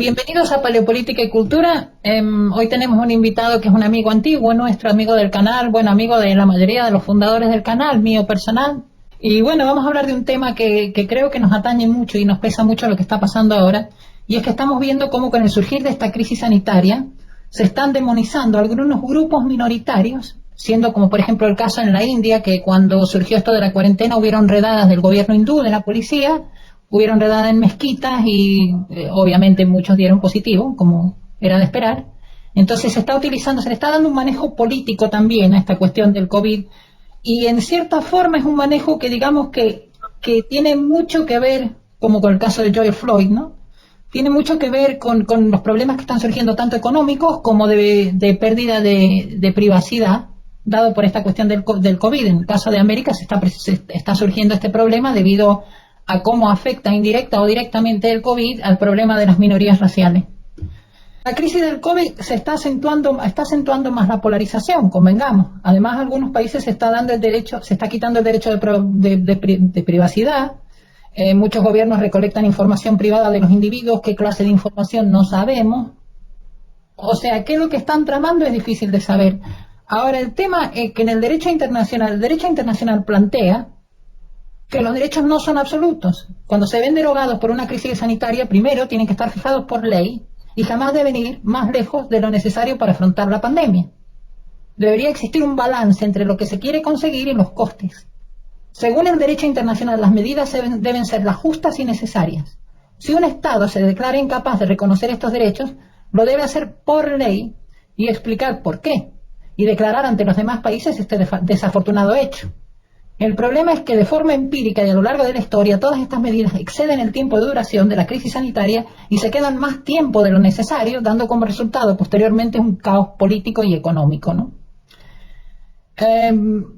bienvenidos a Paleopolítica y Cultura. Hoy tenemos un invitado que es un amigo antiguo, nuestro amigo del canal, bueno, amigo de la mayoría de los fundadores del canal, mío personal. Y bueno, vamos a hablar de un tema que creo que nos atañe mucho y nos pesa mucho lo que está pasando ahora. Y es que estamos viendo cómo con el surgir de esta crisis sanitaria se están demonizando algunos grupos minoritarios, siendo como por ejemplo el caso en la India, que cuando surgió esto de la cuarentena hubieron redadas del gobierno hindú, de la policía. Hubieron redadas en mezquitas y obviamente muchos dieron positivo, como era de esperar. Entonces se le está dando un manejo político también a esta cuestión del COVID y en cierta forma es un manejo que digamos que tiene mucho que ver, como con el caso de George Floyd, ¿no? Tiene mucho que ver con los problemas que están surgiendo tanto económicos como de pérdida de privacidad, dado por esta cuestión del COVID. En el caso de América se está surgiendo este problema debido a cómo afecta indirecta o directamente el COVID al problema de las minorías raciales. La crisis del COVID está acentuando más la polarización, convengamos. Además, algunos países se está quitando el derecho de privacidad. Muchos gobiernos recolectan información privada de los individuos, qué clase de información no sabemos. O sea, qué es lo que están tramando es difícil de saber. Ahora, el tema es que en el derecho internacional plantea que los derechos no son absolutos. Cuando se ven derogados por una crisis sanitaria, primero tienen que estar fijados por ley y jamás deben ir más lejos de lo necesario para afrontar la pandemia. Debería existir un balance entre lo que se quiere conseguir y los costes. Según el derecho internacional, las medidas deben ser las justas y necesarias. Si un Estado se declara incapaz de reconocer estos derechos, lo debe hacer por ley y explicar por qué, y declarar ante los demás países este desafortunado hecho. El problema es que de forma empírica y a lo largo de la historia todas estas medidas exceden el tiempo de duración de la crisis sanitaria y se quedan más tiempo de lo necesario, dando como resultado posteriormente un caos político y económico, ¿no?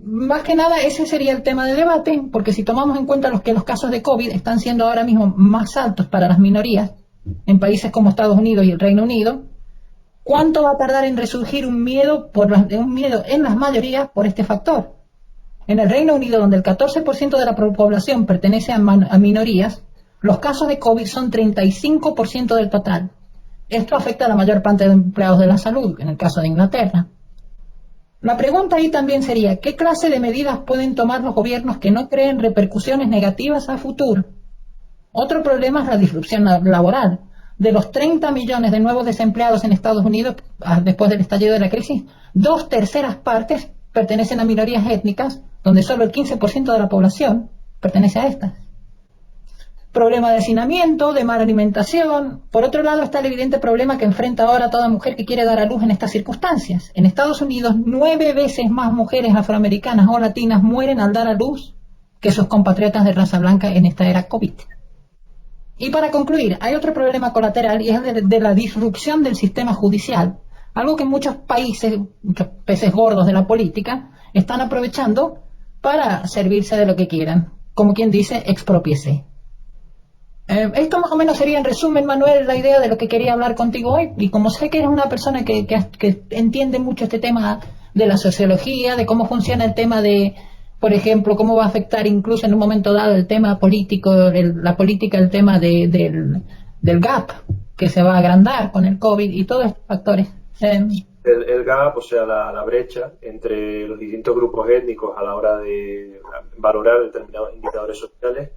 Más que nada ese sería el tema de debate, porque si tomamos en cuenta que los casos de COVID están siendo ahora mismo más altos para las minorías en países como Estados Unidos y el Reino Unido, ¿cuánto va a tardar en resurgir un miedo en las mayorías por este factor? En el Reino Unido, donde el 14% de la población pertenece a minorías, los casos de COVID son 35% del total. Esto afecta a la mayor parte de empleados de la salud, en el caso de Inglaterra. La pregunta ahí también sería, ¿qué clase de medidas pueden tomar los gobiernos que no creen repercusiones negativas a futuro? Otro problema es la disrupción laboral. De los 30 millones de nuevos desempleados en Estados Unidos después del estallido de la crisis, 2/3 partes pertenecen a minorías étnicas, donde solo el 15% de la población pertenece a estas. Problema de hacinamiento, de mala alimentación. Por otro lado está el evidente problema que enfrenta ahora toda mujer que quiere dar a luz en estas circunstancias. En Estados Unidos, 9 veces más mujeres afroamericanas o latinas mueren al dar a luz que sus compatriotas de raza blanca en esta era COVID. Y para concluir, hay otro problema colateral y es de la disrupción del sistema judicial, algo que muchos países, muchos peces gordos de la política, están aprovechando para servirse de lo que quieran. Como quien dice, exprópiese. Esto más o menos sería en resumen, Manuel, la idea de lo que quería hablar contigo hoy. Y como sé que eres una persona que entiende mucho este tema de la sociología, de cómo funciona el tema de, por ejemplo, cómo va a afectar incluso en un momento dado el tema político, la política, el tema del gap que se va a agrandar con el COVID y todos estos factores. El gap, o sea, la brecha entre los distintos grupos étnicos a la hora de valorar determinados indicadores sociales,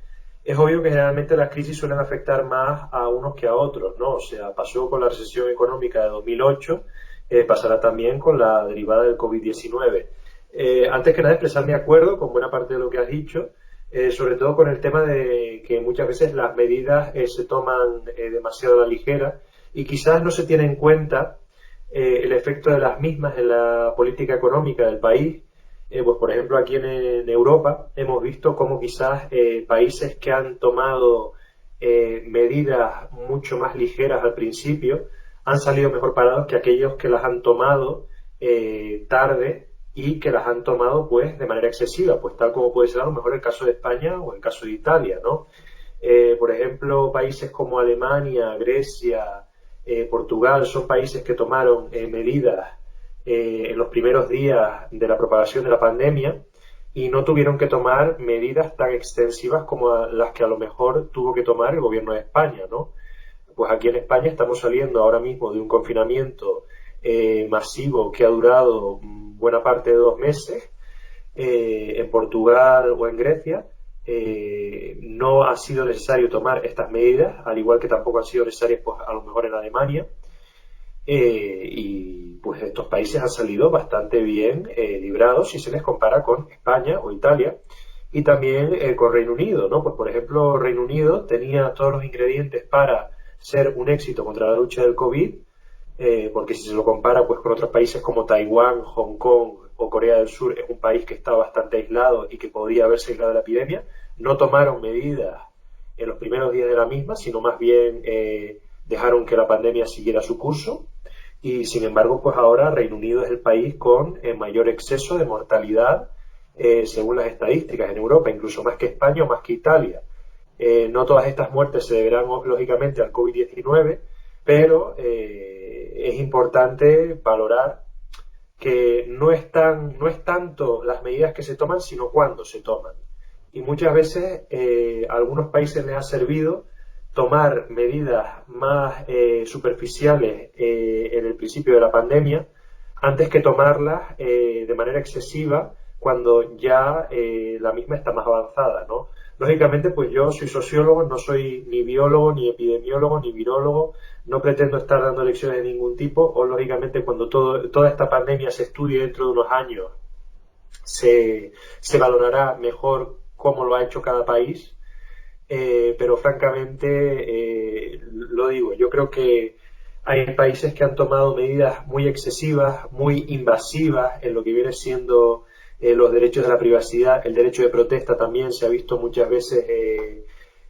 es obvio que generalmente las crisis suelen afectar más a unos que a otros, ¿no? O sea, pasó con la recesión económica de 2008, pasará también con la derivada del COVID-19. Antes que nada, expresar mi acuerdo con buena parte de lo que has dicho, sobre todo con el tema de que muchas veces las medidas se toman demasiado a la ligera y quizás no se tiene en cuenta el efecto de las mismas en la política económica del país. Pues por ejemplo aquí en Europa hemos visto cómo quizás países que han tomado medidas mucho más ligeras al principio han salido mejor parados que aquellos que las han tomado tarde y que las han tomado pues de manera excesiva, pues tal como puede ser a lo mejor el caso de España o el caso de Italia, ¿no? Por ejemplo, países como Alemania, Grecia, Portugal son países que tomaron medidas en los primeros días de la propagación de la pandemia y no tuvieron que tomar medidas tan extensivas como las que a lo mejor tuvo que tomar el gobierno de España, ¿no? pues aquí en España estamos saliendo ahora mismo de un confinamiento masivo que ha durado buena parte de 2 meses. En Portugal o en Grecia no ha sido necesario tomar estas medidas, al igual que tampoco han sido necesarias pues, a lo mejor en Alemania. Y pues estos países han salido bastante bien librados si se les compara con España o Italia y también con Reino Unido, ¿no? Pues por ejemplo Reino Unido tenía todos los ingredientes para ser un éxito contra la lucha del COVID, porque si se lo compara pues con otros países como Taiwán, Hong Kong o Corea del Sur, es un país que está bastante aislado y que podría haberse aislado de la epidemia. No tomaron medidas en los primeros días de la misma, sino más bien dejaron que la pandemia siguiera su curso. Y sin embargo, pues ahora Reino Unido es el país con mayor exceso de mortalidad según las estadísticas en Europa, incluso más que España o más que Italia. No todas estas muertes se deberán lógicamente al COVID-19, pero es importante valorar que no es tanto las medidas que se toman, sino cuándo se toman. Y muchas veces a algunos países les ha servido tomar medidas más superficiales en el principio de la pandemia antes que tomarlas de manera excesiva cuando ya la misma está más avanzada, ¿no? Lógicamente, pues yo soy sociólogo, no soy ni biólogo, ni epidemiólogo, ni virólogo, no pretendo estar dando lecciones de ningún tipo, o lógicamente cuando toda esta pandemia se estudie dentro de unos años, se valorará mejor cómo lo ha hecho cada país. Pero francamente, lo digo, yo creo que hay países que han tomado medidas muy excesivas, muy invasivas en lo que viene siendo los derechos de la privacidad. El derecho de protesta también se ha visto muchas veces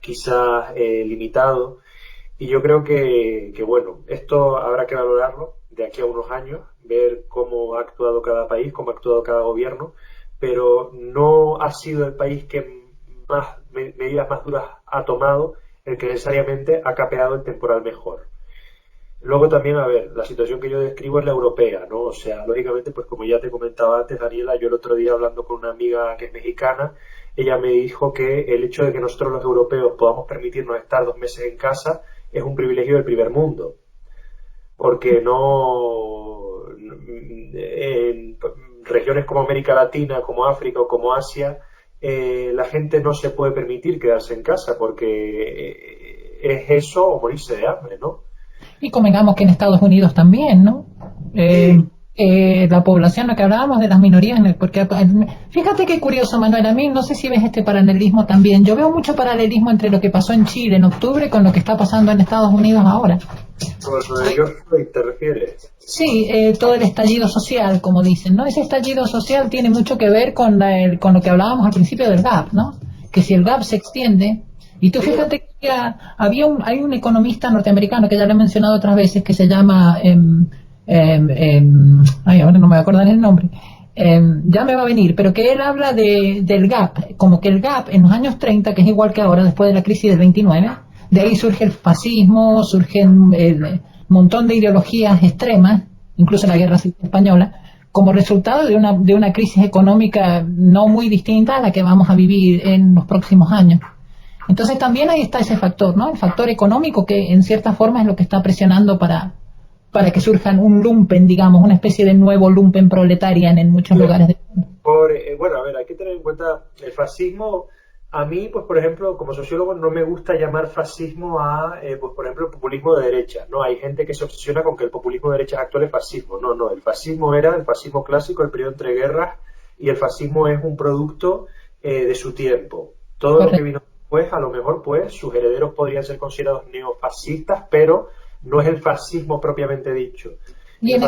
quizás limitado, y yo creo que bueno, esto habrá que valorarlo de aquí a unos años, ver cómo ha actuado cada país, cómo ha actuado cada gobierno, pero no ha sido el país que más medidas más duras ha tomado el que necesariamente ha capeado el temporal mejor. Luego también, a ver, la situación que yo describo es la europea, ¿no? O sea, lógicamente, pues como ya te comentaba antes, Daniela, yo el otro día hablando con una amiga que es mexicana, ella me dijo que el hecho de que nosotros los europeos podamos permitirnos estar 2 meses en casa es un privilegio del primer mundo, porque no en regiones como América Latina, como África o como Asia, la gente no se puede permitir quedarse en casa porque es eso o morirse de hambre, ¿no? Y convengamos que en Estados Unidos también, ¿no? La población, lo que hablábamos de las minorías, porque fíjate qué curioso, Manuel, a mí no sé si ves este paralelismo también. Yo veo mucho paralelismo entre lo que pasó en Chile en octubre con lo que está pasando en Estados Unidos ahora. ¿Te refieres? Sí, todo el estallido social, como dicen, ¿no? Ese estallido social tiene mucho que ver con lo que hablábamos al principio del gap, ¿no? Que si el gap se extiende, y tú fíjate que hay un economista norteamericano que ya lo he mencionado otras veces que se llama ahora no me voy a acordar el nombre, ya me va a venir, pero que él habla del gap, como que el gap en los años 30, que es igual que ahora después de la crisis del 29, de ahí surge el fascismo, surgen el montón de ideologías extremas, incluso la guerra civil española, como resultado de una crisis económica no muy distinta a la que vamos a vivir en los próximos años. Entonces también ahí está ese factor, ¿no? El factor económico que en cierta forma es lo que está presionando para que surjan un lumpen, digamos, una especie de nuevo lumpen proletarian en muchos lugares del mundo. Bueno, a ver, hay que tener en cuenta el fascismo. A mí, pues por ejemplo, como sociólogo no me gusta llamar fascismo a, pues por ejemplo, el populismo de derecha, ¿no? Hay gente que se obsesiona con que el populismo de derecha actual es fascismo. No, el fascismo era el fascismo clásico, el periodo entre guerras, y el fascismo es un producto de su tiempo. Todo lo que vino después, a lo mejor, pues, sus herederos podrían ser considerados neofascistas, pero no es el fascismo propiamente dicho. Y en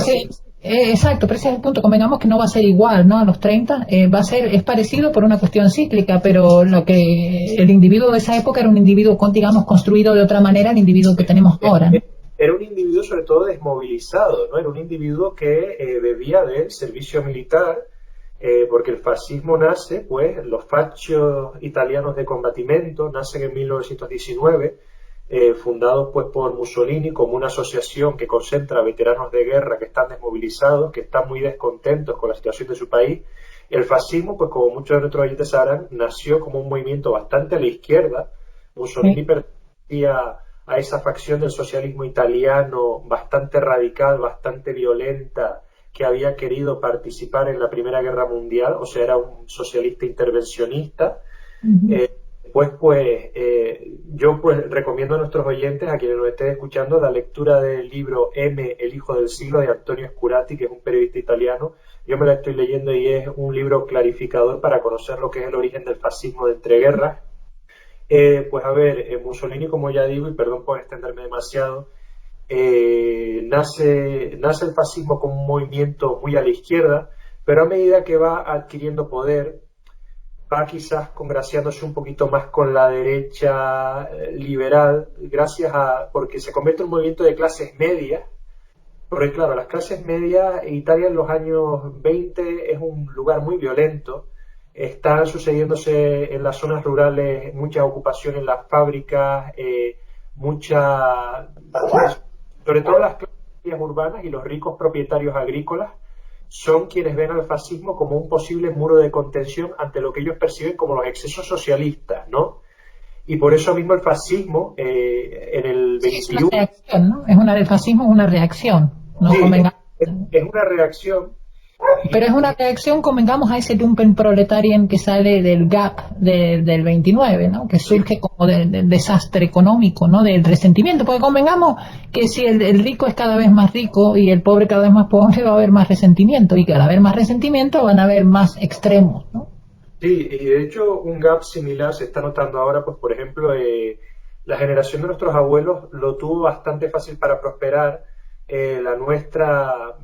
exacto, pero ese es el punto. Convengamos que no va a ser igual, ¿no? A los 30 es parecido por una cuestión cíclica, pero lo que el individuo de esa época era un individuo, digamos, construido de otra manera al individuo que tenemos ahora, ¿no? Era un individuo sobre todo desmovilizado, ¿no? Era un individuo que bebía del servicio militar, porque el fascismo nace, pues, los fascios italianos de combattimento nacen en 1919, fundados pues por Mussolini como una asociación que concentra veteranos de guerra que están desmovilizados, que están muy descontentos con la situación de su país. El fascismo, pues como muchos de nuestros oyentes sabrán, nació como un movimiento bastante a la izquierda. Mussolini pertenecía a esa facción del socialismo italiano bastante radical, bastante violenta, que había querido participar en la Primera Guerra Mundial, o sea, era un socialista intervencionista. Yo pues recomiendo a nuestros oyentes, a quienes nos estén escuchando, la lectura del libro M, el hijo del siglo, de Antonio Scurati, que es un periodista italiano. Yo me la estoy leyendo y es un libro clarificador para conocer lo que es el origen del fascismo de entreguerras. Pues a ver, Mussolini, como ya digo, y perdón por extenderme demasiado, nace el fascismo como un movimiento muy a la izquierda, pero a medida que va adquiriendo poder, va quizás congraciándose un poquito más con la derecha liberal, porque se convierte en un movimiento de clases medias, porque claro, las clases medias, Italia en los años 20 es un lugar muy violento. Están sucediéndose en las zonas rurales mucha ocupación en las fábricas, sobre todo las clases urbanas y los ricos propietarios agrícolas son quienes ven al fascismo como un posible muro de contención ante lo que ellos perciben como los excesos socialistas, ¿no? Y por eso mismo el fascismo en el 21... Es una reacción, ¿no? El fascismo es una reacción. ¿No? Sí, es una reacción. Pero es una reacción, convengamos, a ese Lumpenproletarien que sale del GAP del 29, ¿no? Que surge como del desastre económico, ¿no? Del resentimiento, porque convengamos que si el rico es cada vez más rico y el pobre cada vez más pobre, va a haber más resentimiento, y que al haber más resentimiento van a haber más extremos, ¿no? Sí, y de hecho un gap similar se está notando ahora, pues por ejemplo, la generación de nuestros abuelos lo tuvo bastante fácil para prosperar, la nuestra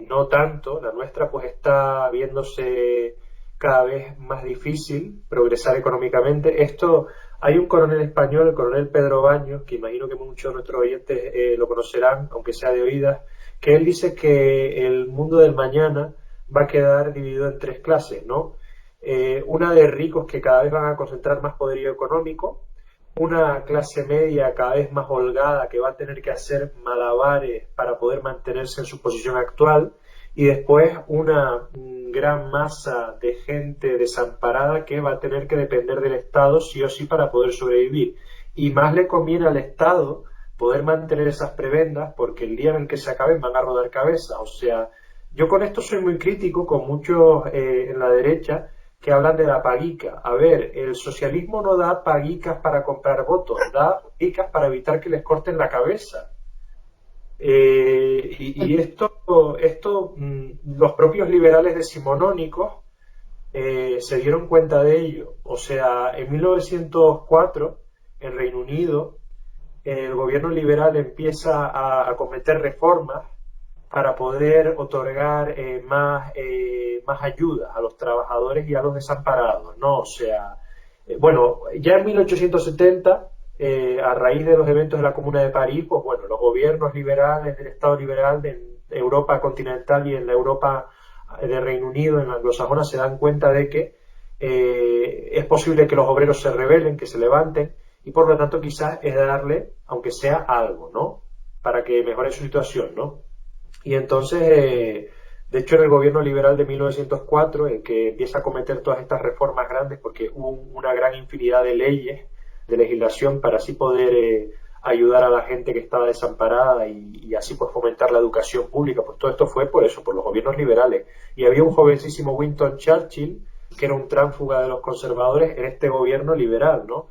no tanto, la nuestra pues está viéndose cada vez más difícil progresar económicamente. Hay un coronel español, el coronel Pedro Baños, que imagino que muchos de nuestros oyentes lo conocerán, aunque sea de oídas, que él dice que el mundo del mañana va a quedar dividido en tres clases, ¿no? Una de ricos que cada vez van a concentrar más poderío económico, una clase media cada vez más holgada que va a tener que hacer malabares para poder mantenerse en su posición actual, y después una gran masa de gente desamparada que va a tener que depender del Estado sí o sí para poder sobrevivir. Y más le conviene al Estado poder mantener esas prebendas, porque el día en el que se acaben van a rodar cabezas. O sea, yo con esto soy muy crítico con muchos en la derecha que hablan de la paguica. A ver, el socialismo no da paguicas para comprar votos, da paguicas para evitar que les corten la cabeza. Los propios liberales decimonónicos se dieron cuenta de ello. O sea, en 1904, en Reino Unido, el gobierno liberal empieza a cometer reformas para poder otorgar más ayuda a los trabajadores y a los desamparados, ¿no? O sea, ya en 1870, a raíz de los eventos de la Comuna de París, pues bueno, los gobiernos liberales del Estado liberal de Europa continental y en la Europa de Reino Unido, en la anglosajona, se dan cuenta de que es posible que los obreros se rebelen, que se levanten, y por lo tanto quizás es darle, aunque sea algo, ¿no? Para que mejore su situación, ¿no? Y entonces, de hecho, en el gobierno liberal de 1904, el que empieza a cometer todas estas reformas grandes, porque hubo una gran infinidad de leyes, de legislación, para así poder ayudar a la gente que estaba desamparada y así pues fomentar la educación pública. Pues todo esto fue por eso, por los gobiernos liberales. Y había un jovencísimo Winston Churchill, que era un tránsfuga de los conservadores en este gobierno liberal, ¿no?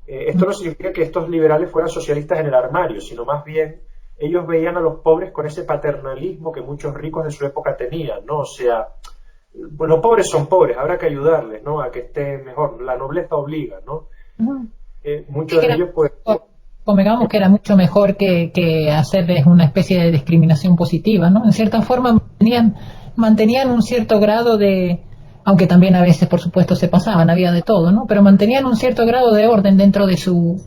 Esto no significa que estos liberales fueran socialistas en el armario, sino más bien ellos veían a los pobres con ese paternalismo que muchos ricos de su época tenían, ¿no? O sea, pues los pobres son pobres, habrá que ayudarles, ¿no? A que estén mejor. La nobleza obliga, ¿no? Muchos de ellos, pues... Convengamos que era mucho mejor que hacerles una especie de discriminación positiva, ¿no? En cierta forma mantenían un cierto grado de... Aunque también a veces, por supuesto, se pasaban, había de todo, ¿no? Pero mantenían un cierto grado de orden dentro de su...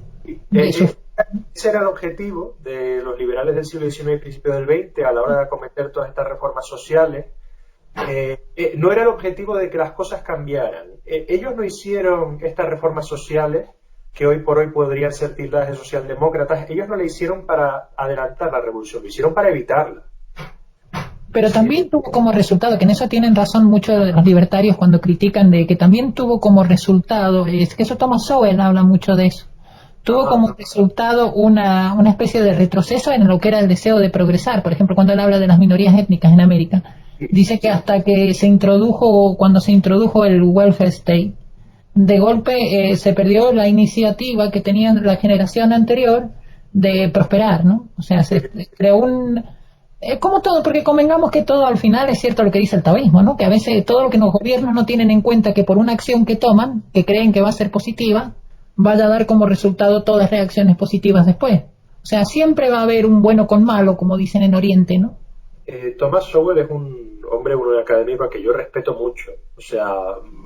Ese era el objetivo de los liberales del siglo XIX y principios del XX a la hora de acometer todas estas reformas sociales. No era el objetivo de que las cosas cambiaran. Ellos no hicieron estas reformas sociales que hoy por hoy podrían ser tildadas de socialdemócratas. Ellos no la hicieron para adelantar la revolución, lo hicieron para evitarla. Pero también tuvo como resultado, que en eso tienen razón muchos de los libertarios cuando critican de que también tuvo como resultado, es que eso Thomas Sowell habla mucho de eso, tuvo como resultado una especie de retroceso en lo que era el deseo de progresar. Por ejemplo, cuando él habla de las minorías étnicas en América, dice que hasta que cuando se introdujo el welfare state, de golpe se perdió la iniciativa que tenía la generación anterior de prosperar, ¿no? O sea, se creó como todo, porque convengamos que todo al final es cierto lo que dice el taoísmo, ¿no? Que a veces todo lo que los gobiernos no tienen en cuenta que por una acción que toman, que creen que va a ser positiva, vaya a dar como resultado todas reacciones positivas después. O sea, siempre va a haber un bueno con malo, como dicen en Oriente, ¿no? Thomas Sowell es un hombre, un académico a que yo respeto mucho. O sea,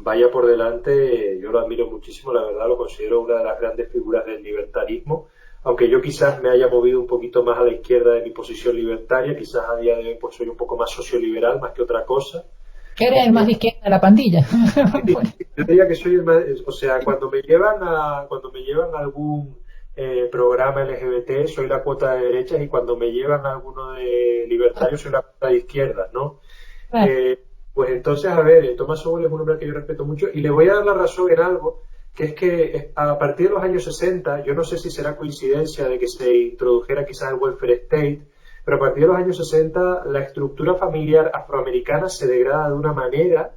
vaya por delante, yo lo admiro muchísimo, la verdad, lo considero una de las grandes figuras del libertarismo. Aunque yo quizás me haya movido un poquito más a la izquierda de mi posición libertaria, quizás a día de hoy pues soy un poco más socioliberal más que otra cosa. Que eres el más de izquierda de la pandilla. Yo diría que soy el más, o sea, cuando me llevan a algún programa LGBT soy la cuota de derechas, y cuando me llevan a alguno de libertarios soy la cuota de izquierdas, ¿no? Claro. Pues entonces, a ver, Thomas Sowell es un hombre que yo respeto mucho, y le voy a dar la razón en algo, que es que a partir de los años 60, yo no sé si será coincidencia de que se introdujera quizás el welfare state, pero a partir de los años 60 la estructura familiar afroamericana se degrada de una manera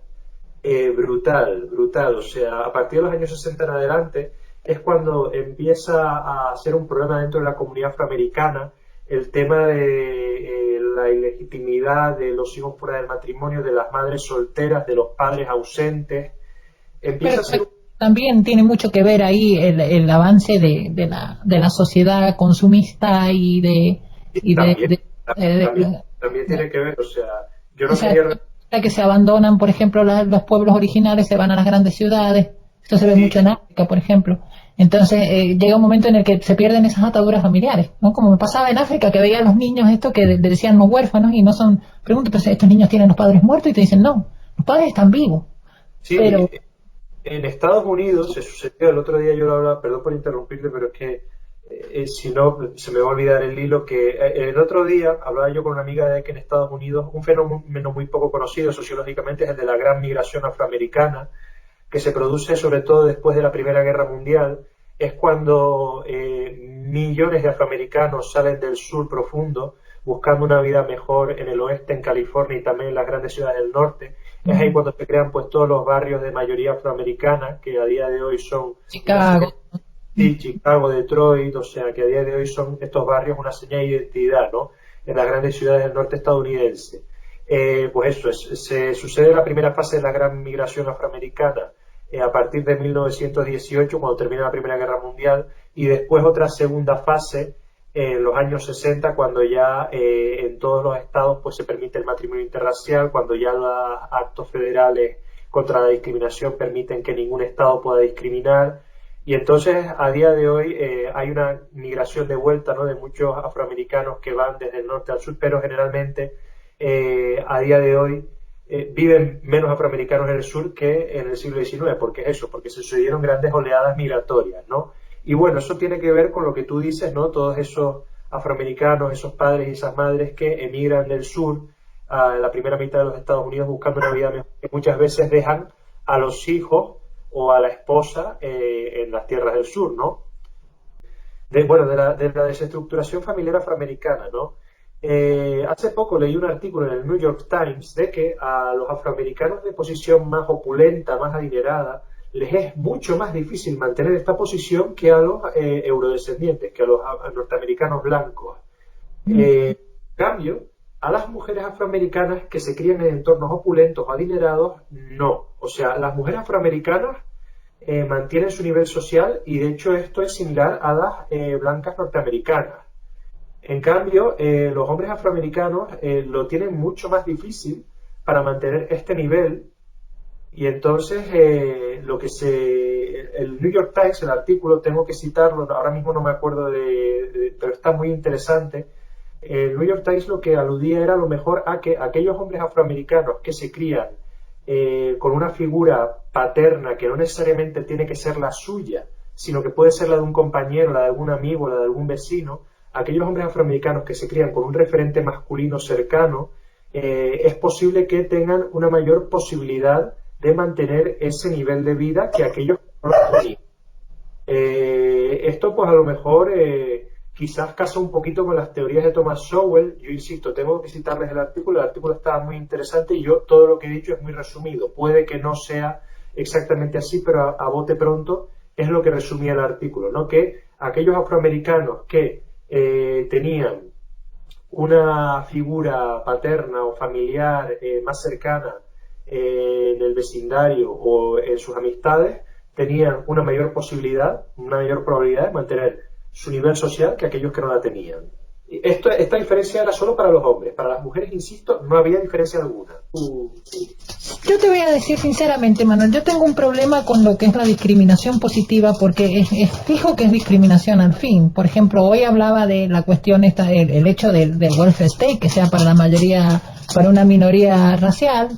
brutal. O sea, a partir de los años 60 en adelante es cuando empieza a ser un problema dentro de la comunidad afroamericana el tema de la ilegitimidad de los hijos fuera del matrimonio, de las madres solteras, de los padres ausentes. Empieza a ser también tiene mucho que ver ahí el avance de la sociedad consumista también tiene que ver, o sea, yo no o sea, quería... que se abandonan, por ejemplo, los pueblos originales, se van a las grandes ciudades. Esto se ve mucho en África, por ejemplo. Entonces llega un momento en el que se pierden esas ataduras familiares, ¿no? Como me pasaba en África, que veía a los niños esto que le decían los huérfanos y no son... Pregunto, pero estos niños tienen los padres muertos, y te dicen, no, los padres están vivos. Sí, pero... En Estados Unidos se sucedió, el otro día yo lo hablaba, perdón por interrumpirte, pero es que si no se me va a olvidar el hilo, que el otro día hablaba yo con una amiga de que en Estados Unidos un fenómeno muy poco conocido sociológicamente es el de la gran migración afroamericana, que se produce sobre todo después de la Primera Guerra Mundial. Es cuando millones de afroamericanos salen del sur profundo buscando una vida mejor en el oeste, en California y también en las grandes ciudades del norte. Es ahí cuando se crean pues todos los barrios de mayoría afroamericana, que a día de hoy son Chicago. Sí, Chicago, Detroit, o sea que a día de hoy son estos barrios una señal de identidad, ¿no? En las grandes ciudades del norte estadounidense. Pues eso, se sucede la primera fase de la gran migración afroamericana a partir de 1918, cuando termina la Primera Guerra Mundial, y después otra segunda fase en los años 60, cuando ya en todos los estados pues se permite el matrimonio interracial, cuando ya los actos federales contra la discriminación permiten que ningún estado pueda discriminar. Y entonces a día de hoy hay una migración de vuelta, ¿no?, de muchos afroamericanos que van desde el norte al sur, pero generalmente a día de hoy viven menos afroamericanos en el sur que en el siglo XIX. ¿Por qué es eso? Porque se sucedieron grandes oleadas migratorias, ¿no? Y bueno, eso tiene que ver con lo que tú dices, ¿no? Todos esos afroamericanos, esos padres y esas madres que emigran del sur a la primera mitad de los Estados Unidos buscando una vida mejor, que muchas veces dejan a los hijos o a la esposa en las tierras del sur, ¿no? De la desestructuración familiar afroamericana, ¿no? Hace poco leí un artículo en el New York Times de que a los afroamericanos de posición más opulenta, más adinerada, les es mucho más difícil mantener esta posición que a los eurodescendientes, que a los norteamericanos blancos. En cambio, a las mujeres afroamericanas que se crían en entornos opulentos o adinerados, no. O sea, las mujeres afroamericanas mantienen su nivel social, y de hecho esto es similar a las blancas norteamericanas. En cambio, los hombres afroamericanos lo tienen mucho más difícil para mantener este nivel, y entonces el New York Times, el artículo, tengo que citarlo, ahora mismo no me acuerdo pero está muy interesante. El New York Times lo que aludía era a lo mejor a que aquellos hombres afroamericanos que se crían con una figura paterna que no necesariamente tiene que ser la suya, sino que puede ser la de un compañero, la de algún amigo, la de algún vecino, aquellos hombres afroamericanos que se crían con un referente masculino cercano, es posible que tengan una mayor posibilidad de mantener ese nivel de vida que aquellos que no lo tienen. Esto pues a lo mejor quizás casa un poquito con las teorías de Thomas Sowell. Yo insisto, tengo que citarles el artículo está muy interesante y yo todo lo que he dicho es muy resumido. Puede que no sea exactamente así, pero a bote pronto es lo que resumía el artículo, ¿no? Que aquellos afroamericanos que tenían una figura paterna o familiar más cercana en el vecindario o en sus amistades, tenían una mayor posibilidad, una mayor probabilidad de mantener su nivel social que aquellos que no la tenían. Esta diferencia era solo para los hombres. Para las mujeres, insisto, no había diferencia alguna. Yo te voy a decir sinceramente, Manuel, yo tengo un problema con lo que es la discriminación positiva, porque es fijo que es discriminación al fin. Por ejemplo, hoy hablaba de la cuestión esta, el hecho del welfare state, que sea para la mayoría, para una minoría racial,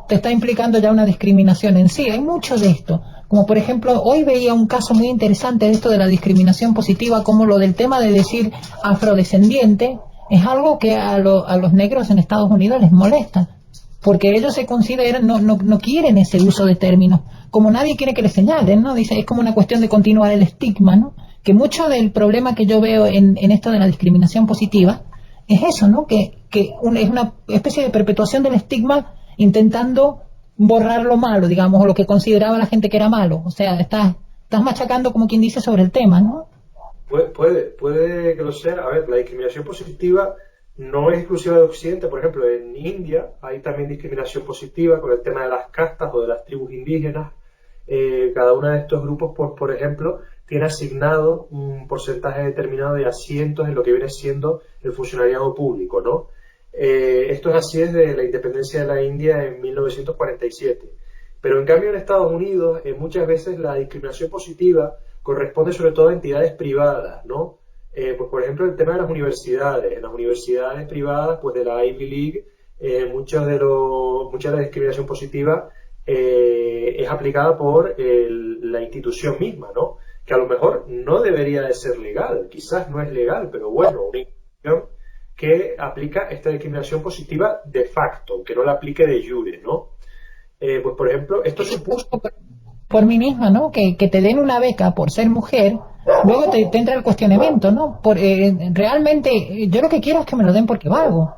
te está implicando ya una discriminación en sí. Hay mucho de esto. Como por ejemplo, hoy veía un caso muy interesante de esto de la discriminación positiva, como lo del tema de decir afrodescendiente, es algo que a los negros en Estados Unidos les molesta, porque ellos se consideran, no quieren ese uso de términos, como nadie quiere que les señalen, ¿no? Dice, es como una cuestión de continuar el estigma, ¿no? Que mucho del problema que yo veo en esto de la discriminación positiva es eso, ¿no? Que es una especie de perpetuación del estigma intentando borrar lo malo, digamos, o lo que consideraba la gente que era malo. O sea, estás machacando, como quien dice, sobre el tema, ¿no? Puede que lo sea. A ver, la discriminación positiva no es exclusiva de Occidente. Por ejemplo, en India hay también discriminación positiva con el tema de las castas o de las tribus indígenas. Cada uno de estos grupos, por ejemplo, tiene asignado un porcentaje determinado de asientos en lo que viene siendo el funcionariado público, ¿no? Esto es así desde la independencia de la India en 1947. Pero en cambio en Estados Unidos muchas veces la discriminación positiva corresponde sobre todo a entidades privadas, ¿no? Pues por ejemplo el tema de las universidades. En las universidades privadas, pues de la Ivy League, mucha de la discriminación positiva es aplicada por la institución misma, ¿no? Que a lo mejor no debería de ser legal, quizás no es legal, pero bueno, una institución que aplica esta discriminación positiva de facto, que no la aplique de jure, ¿no? Pues por ejemplo, esto supuso... Por mí misma, ¿no? Que te den una beca por ser mujer, luego te entra el cuestionamiento, ¿no? Realmente, yo lo que quiero es que me lo den porque valgo.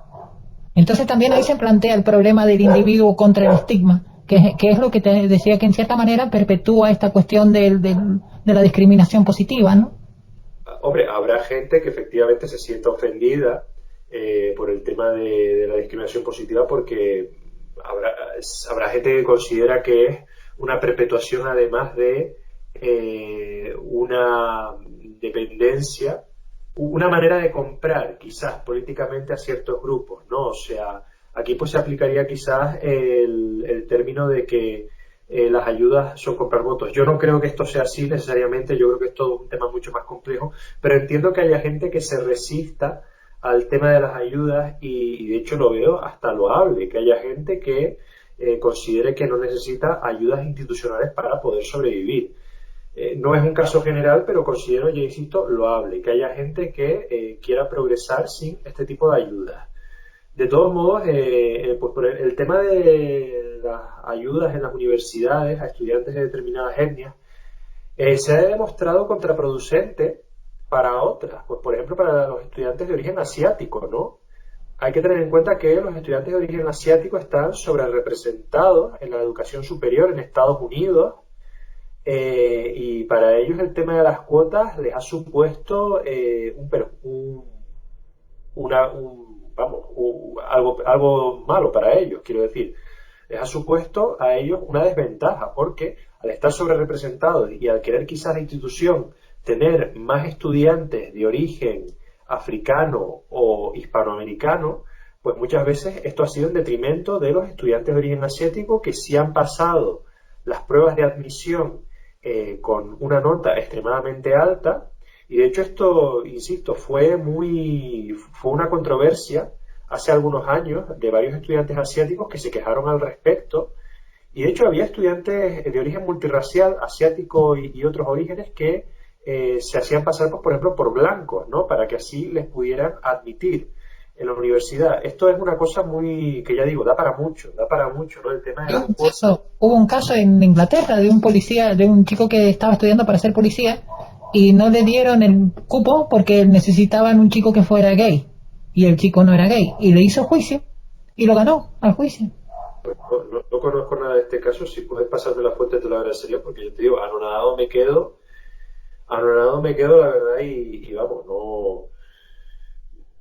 Entonces también ahí se plantea el problema del individuo contra el estigma, que es lo que te decía, que en cierta manera perpetúa esta cuestión de la discriminación positiva, ¿no? Hombre, habrá gente que efectivamente se sienta ofendida por el tema de la discriminación positiva, porque habrá gente que considera que es una perpetuación además de una dependencia, una manera de comprar quizás políticamente a ciertos grupos, ¿no? O sea, aquí pues se aplicaría quizás el término de que las ayudas son comprar votos. Yo no creo que esto sea así necesariamente, yo creo que es todo un tema mucho más complejo, pero entiendo que haya gente que se resista al tema de las ayudas y de hecho lo veo hasta loable, que haya gente que considere que no necesita ayudas institucionales para poder sobrevivir. No es un caso general, pero considero, ya insisto, loable, que haya gente que quiera progresar sin este tipo de ayudas. De todos modos, pues por el tema de las ayudas en las universidades a estudiantes de determinadas etnias, se ha demostrado contraproducente para otras, pues por ejemplo para los estudiantes de origen asiático, ¿no? Hay que tener en cuenta que los estudiantes de origen asiático están sobrerepresentados en la educación superior en Estados Unidos, y para ellos el tema de las cuotas les ha supuesto algo malo para ellos, quiero decir. Les ha supuesto a ellos una desventaja, porque al estar sobrerepresentados y al querer quizás la institución tener más estudiantes de origen africano o hispanoamericano, pues muchas veces esto ha sido en detrimento de los estudiantes de origen asiático, que sí han pasado las pruebas de admisión con una nota extremadamente alta. Y de hecho esto, insisto, fue una controversia hace algunos años de varios estudiantes asiáticos que se quejaron al respecto. Y de hecho había estudiantes de origen multirracial, asiático y otros orígenes, que se hacían pasar, por ejemplo, por blancos, ¿no? Para que así les pudieran admitir en la universidad. Esto es una cosa que ya digo, da para mucho, ¿no? El tema de hubo un caso en Inglaterra de un policía, de un chico que estaba estudiando para ser policía, y no le dieron el cupo porque necesitaban un chico que fuera gay y el chico no era gay y le hizo juicio y lo ganó al juicio. Pues no conozco nada de este caso. Si puedes pasarme la fuente te lo agradecería, porque yo te digo, anonadado me quedo la verdad, y vamos, no.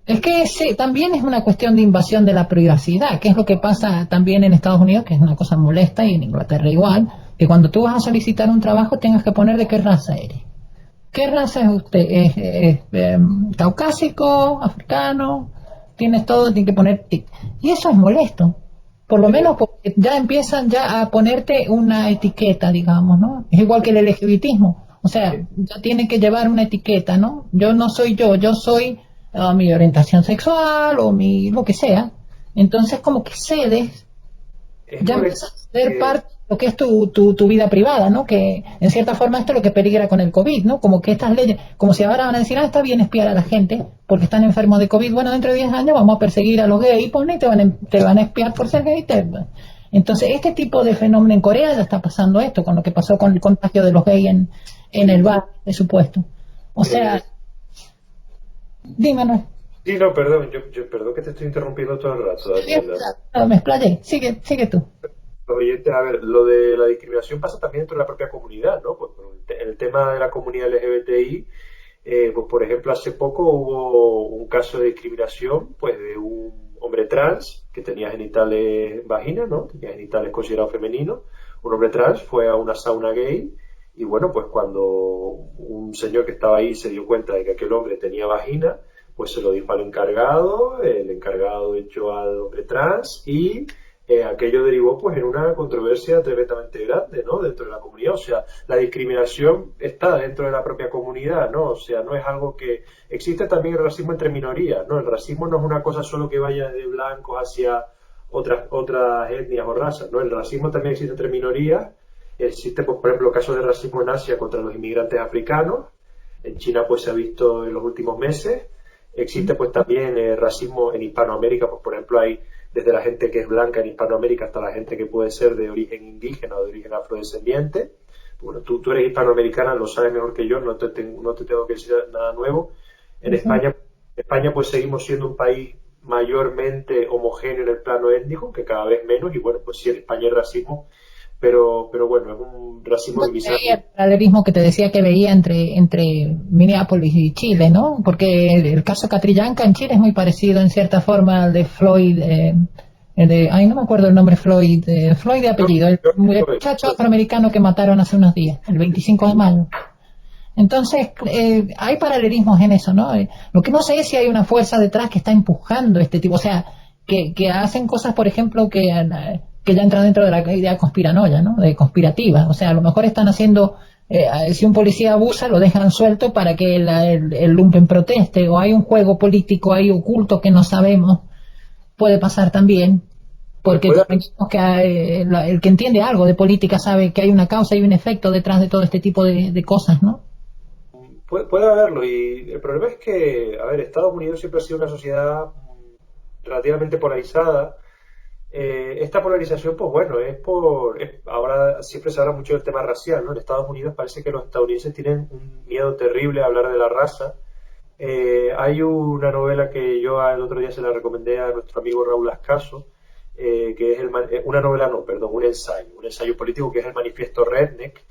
Es que sí, también es una cuestión de invasión de la privacidad, que es lo que pasa también en Estados Unidos, que es una cosa molesta, y en Inglaterra igual, que cuando tú vas a solicitar un trabajo tengas que poner de qué raza eres. ¿Qué raza es usted? ¿Caucásico? ¿Africano? Tienes todo, tienes que poner tic. Y eso es molesto. Por lo menos porque ya empiezan ya a ponerte una etiqueta, digamos, ¿no? Es igual que el LGBTismo. O sea, ya tienen que llevar una etiqueta, ¿no? Yo no soy yo soy mi orientación sexual o mi lo que sea. Entonces como que cedes, Es ya molesto empiezas a ser que parte de lo que es tu vida privada, ¿no? Que en cierta forma esto es lo que peligra con el COVID, ¿no? Como que estas leyes, como si ahora van a decir, está bien espiar a la gente porque están enfermos de COVID, bueno, dentro de 10 años vamos a perseguir a los gays, pues, y te van a espiar por ser gay. Entonces, este tipo de fenómeno en Corea ya está pasando esto, con lo que pasó con el contagio de los gays en el bar, de supuesto. O eh, sea, dímelo. sí, no, perdón, yo perdón que te estoy interrumpiendo todo el rato, Daniela. No, me explayé, sigue tú. Los oyentes, a ver, lo de la discriminación pasa también dentro de la propia comunidad, ¿no? Pues en el tema de la comunidad LGBTI, pues por ejemplo, hace poco hubo un caso de discriminación, pues de un hombre trans que tenía genitales vagina, ¿no? Tenía genitales considerados femeninos. Un hombre trans fue a una sauna gay y bueno, pues cuando un señor que estaba ahí se dio cuenta de que aquel hombre tenía vagina, pues se lo dijo al encargado, el encargado echó al hombre trans y aquello derivó pues en una controversia tremendamente grande, ¿no? Dentro de la comunidad. O sea, la discriminación está dentro de la propia comunidad, ¿no? O sea, no es algo que... Existe también el racismo entre minorías, ¿no? El racismo no es una cosa solo que vaya de blancos hacia otras etnias o razas, ¿no? El racismo también existe entre minorías. Existe, pues, por ejemplo, casos de racismo en Asia contra los inmigrantes africanos. En China, pues, se ha visto en los últimos meses. Existe, pues, también racismo en Hispanoamérica. Pues, por ejemplo, hay desde la gente que es blanca en Hispanoamérica hasta la gente que puede ser de origen indígena o de origen afrodescendiente. Bueno, tú eres hispanoamericana, lo sabes mejor que yo, no te tengo que decir nada nuevo. En España, pues seguimos siendo un país mayormente homogéneo en el plano étnico, que cada vez menos, y bueno, pues sí, en España hay racismo, pero bueno, es un racismo que quizás... El paralelismo que te decía que veía entre Minneapolis y Chile, ¿no? Porque el caso Catrillanca en Chile es muy parecido en cierta forma al de Floyd, ay, no me acuerdo el nombre, Floyd de apellido, el muchacho afroamericano que mataron hace unos días, el 25 de mayo. Entonces, hay paralelismos en eso, ¿no? Lo que no sé es si hay una fuerza detrás que está empujando este tipo, o sea, que hacen cosas, por ejemplo, que ya entran dentro de la idea conspiranoia, ¿no? De conspirativa. O sea, a lo mejor están haciendo, si un policía abusa, lo dejan suelto para que el lumpen proteste, o hay un juego político ahí oculto que no sabemos, puede pasar también, porque el que entiende algo de política sabe que hay una causa y un efecto detrás de todo este tipo de cosas, ¿no? Puede haberlo, y el problema es que, a ver, Estados Unidos siempre ha sido una sociedad relativamente polarizada. Esta polarización, pues bueno, ahora siempre se habla mucho del tema racial, ¿no? En Estados Unidos parece que los estadounidenses tienen un miedo terrible a hablar de la raza. Hay una novela que yo el otro día se la recomendé a nuestro amigo Raúl Ascaso, que es una novela, no, perdón, un ensayo político que es el Manifiesto Redneck,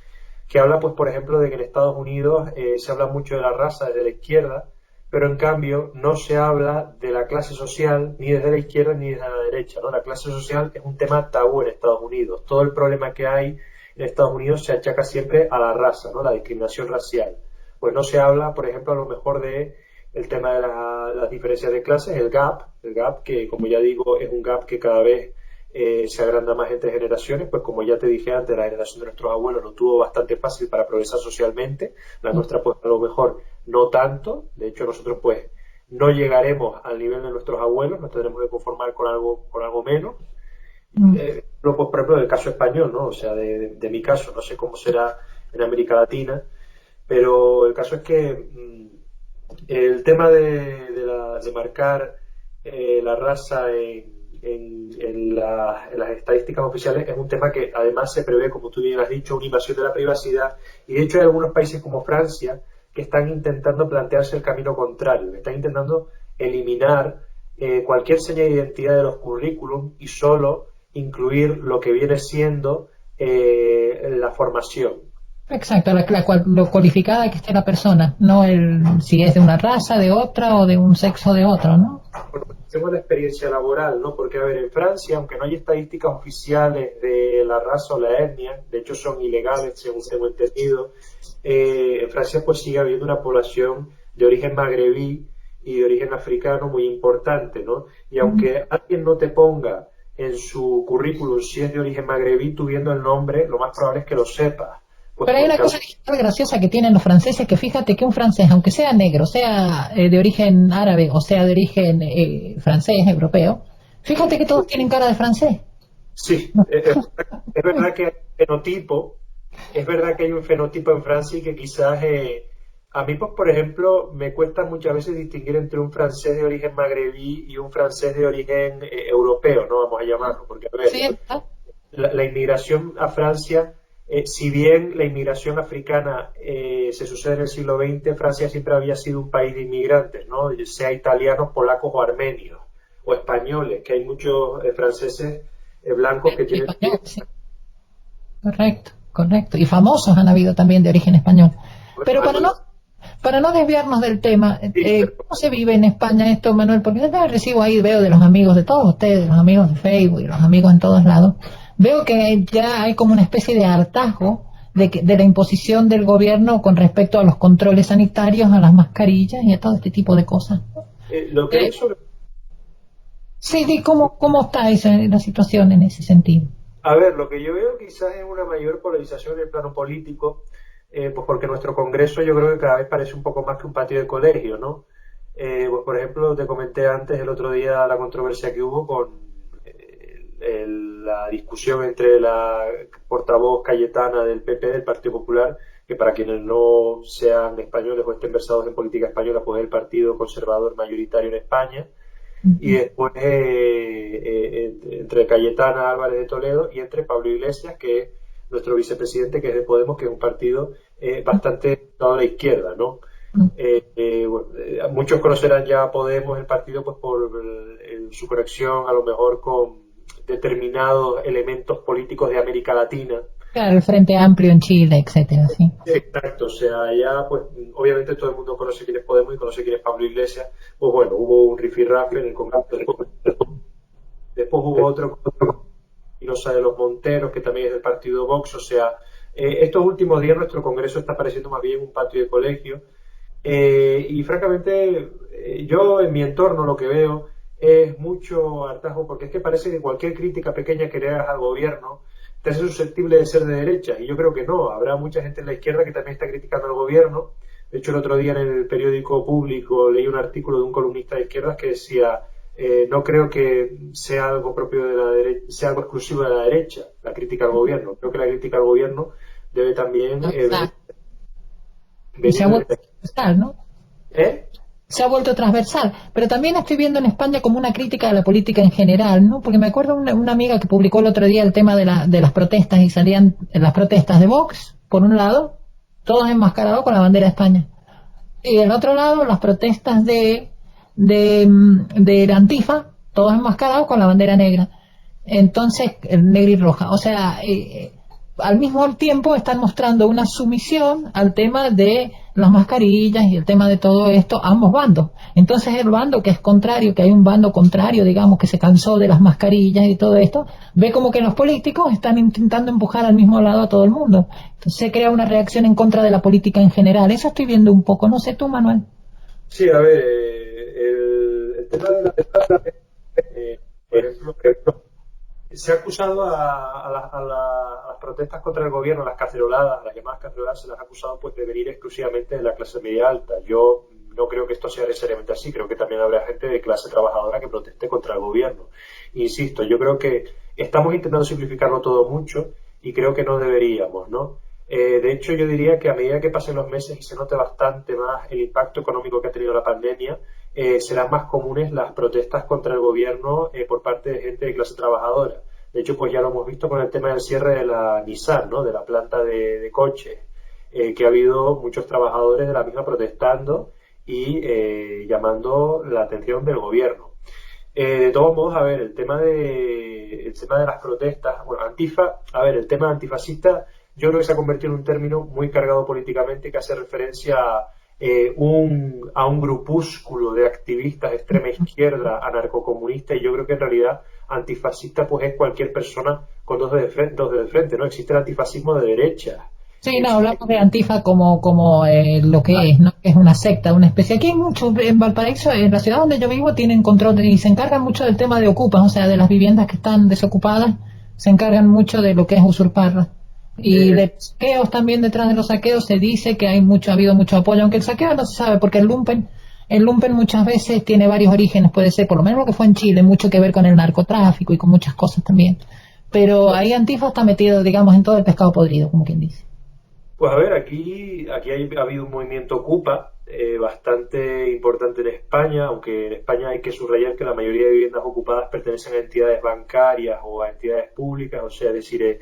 que habla, pues, por ejemplo, de que en Estados Unidos se habla mucho de la raza desde la izquierda, pero en cambio no se habla de la clase social ni desde la izquierda ni desde la derecha, ¿no? La clase social es un tema tabú en Estados Unidos. Todo el problema que hay en Estados Unidos se achaca siempre a la raza, ¿no? La discriminación racial. Pues no se habla, por ejemplo, a lo mejor de el tema de las diferencias de clases, el gap que, como ya digo, es un gap que cada vez se agranda más entre generaciones. Pues como ya te dije antes, la generación de nuestros abuelos lo tuvo bastante fácil para progresar socialmente, la nuestra pues a lo mejor no tanto. De hecho, nosotros pues no llegaremos al nivel de nuestros abuelos, nos tendremos que conformar con algo menos. Pues, por ejemplo, del caso español, ¿no? O sea, de mi caso, no sé cómo será en América Latina, pero el caso es que el tema de marcar la raza en las estadísticas oficiales es un tema que además se prevé, como tú bien has dicho, una invasión de la privacidad, y de hecho hay algunos países como Francia que están intentando plantearse el camino contrario, que están intentando eliminar cualquier señal de identidad de los currículum y solo incluir lo que viene siendo la formación. Exacto, lo cualificada que esté la persona, no si es de una raza, de otra o de un sexo de otro, ¿no? Tenemos la experiencia laboral, ¿no? Porque, a ver, en Francia, aunque no hay estadísticas oficiales de la raza o la etnia, de hecho son ilegales, según tengo entendido, en Francia pues sigue habiendo una población de origen magrebí y de origen africano muy importante, ¿no? Y aunque alguien no te ponga en su currículum si es de origen magrebí, tú viendo el nombre, lo más probable es que lo sepas. Pues Pero hay una cosa graciosa que tienen los franceses, que fíjate que un francés, aunque sea negro, sea de origen árabe o sea de origen francés, europeo, fíjate que todos tienen cara de francés. Sí, es verdad que hay fenotipo, es verdad que hay un fenotipo en Francia y que quizás a mí, pues, por ejemplo, me cuesta muchas veces distinguir entre un francés de origen magrebí y un francés de origen europeo, ¿no? Vamos a llamarlo, porque, a ver, Sí, la inmigración a Francia, si bien la inmigración africana se sucede en el siglo XX, Francia siempre había sido un país de inmigrantes, ¿no? Sea italianos, polacos o armenios, o españoles, que hay muchos franceses blancos que tienen... español, sí. Correcto, correcto. Y famosos han habido también de origen español. Pero para no desviarnos del tema, ¿cómo se vive en España esto, Manuel? Porque yo recibo ahí, veo de los amigos de todos ustedes, los amigos de Facebook y los amigos en todos lados, veo que ya hay como una especie de hartazgo de la imposición del gobierno con respecto a los controles sanitarios, a las mascarillas y a todo este tipo de cosas. Lo que es sobre... Sí, ¿cómo está la situación en ese sentido? A ver, lo que yo veo quizás es una mayor polarización en el plano político, pues porque nuestro Congreso yo creo que cada vez parece un poco más que un patio de colegio, ¿no? Pues por ejemplo, te comenté antes el otro día la controversia que hubo con la discusión entre la portavoz Cayetana del PP, del Partido Popular, que para quienes no sean españoles o estén versados en política española, pues es el partido conservador mayoritario en España, y después entre Cayetana Álvarez de Toledo y entre Pablo Iglesias, que es nuestro vicepresidente, que es de Podemos, que es un partido bastante a la izquierda, ¿no? Muchos conocerán ya a Podemos, el partido, pues por su conexión a lo mejor con determinados elementos políticos de América Latina. Claro, el Frente Amplio en Chile, etcétera, sí. Exacto, o sea, ya pues obviamente todo el mundo conoce quién es Podemos y conoce quién es Pablo Iglesias. Pues bueno, hubo un rifirrafe en el Congreso. Después hubo otro Espinosa de los Monteros, que también es del partido Vox. O sea, estos últimos días nuestro Congreso está pareciendo más bien un patio de colegio. Y francamente, yo en mi entorno lo que veo es mucho hartazgo, porque es que parece que cualquier crítica pequeña que le hagas al gobierno te hace susceptible de ser de derecha, y yo creo que no. Habrá mucha gente en la izquierda que también está criticando al gobierno. De hecho, el otro día en el periódico Público leí un artículo de un columnista de izquierdas que decía no creo que sea algo propio de la derecha, sea algo exclusivo de la derecha, la crítica al gobierno. Creo que la crítica al gobierno debe también se ha vuelto transversal, ¿no? ¿Eh? Se ha vuelto transversal, pero también estoy viendo en España como una crítica de la política en general, ¿no? Porque me acuerdo una amiga que publicó el otro día el tema de las protestas, y salían las protestas de Vox, por un lado, todos enmascarados con la bandera de España, y del otro lado las protestas de Antifa, todos enmascarados con la bandera negra. Entonces, negra y roja. O sea, al mismo tiempo están mostrando una sumisión al tema de las mascarillas y el tema de todo esto, ambos bandos. Entonces el bando que es contrario, que hay un bando contrario, digamos, que se cansó de las mascarillas y todo esto, ve como que los políticos están intentando empujar al mismo lado a todo el mundo. Entonces se crea una reacción en contra de la política en general. Eso estoy viendo un poco. No sé tú, Manuel. Sí, a ver, el tema de la por ejemplo, se ha acusado a las protestas contra el gobierno, las caceroladas, las llamadas caceroladas, se las ha acusado pues de venir exclusivamente de la clase media alta. Yo no creo que esto sea necesariamente así, creo que también habrá gente de clase trabajadora que proteste contra el gobierno. Insisto, yo creo que estamos intentando simplificarlo todo mucho y creo que no deberíamos, ¿no? De hecho, yo diría que a medida que pasen los meses y se note bastante más el impacto económico que ha tenido la pandemia, serán más comunes las protestas contra el gobierno por parte de gente de clase trabajadora. De hecho, pues ya lo hemos visto con el tema del cierre de la Nissan, ¿no? De la planta de coches. que ha habido muchos trabajadores de la misma protestando y llamando la atención del gobierno. De todos modos, a ver, el tema de las protestas, bueno, Antifa, a ver, el tema antifascista, yo creo que se ha convertido en un término muy cargado políticamente que hace referencia a un grupúsculo de activistas de extrema izquierda, anarcocomunistas, y yo creo que en realidad antifascista pues es cualquier persona con dos dedos de frente, ¿no? Existe el antifascismo de derecha. Sí, no, hablamos de Antifa como lo que es, ¿no? Que es una secta, una especie. Aquí hay mucho, en Valparaíso, en la ciudad donde yo vivo, tienen control y se encargan mucho del tema de ocupas, o sea, de las viviendas que están desocupadas, se encargan mucho de lo que es usurparlas. Y de saqueos también, detrás de los saqueos se dice que ha habido mucho apoyo, aunque el saqueo no se sabe, porque el lumpen muchas veces tiene varios orígenes, puede ser, por lo menos lo que fue en Chile, mucho que ver con el narcotráfico y con muchas cosas también. Pero ahí Antifa está metido, digamos, en todo el pescado podrido, como quien dice. Pues a ver, aquí ha habido un movimiento Ocupa bastante importante en España, aunque en España hay que subrayar que la mayoría de viviendas ocupadas pertenecen a entidades bancarias o a entidades públicas, o sea, es decir,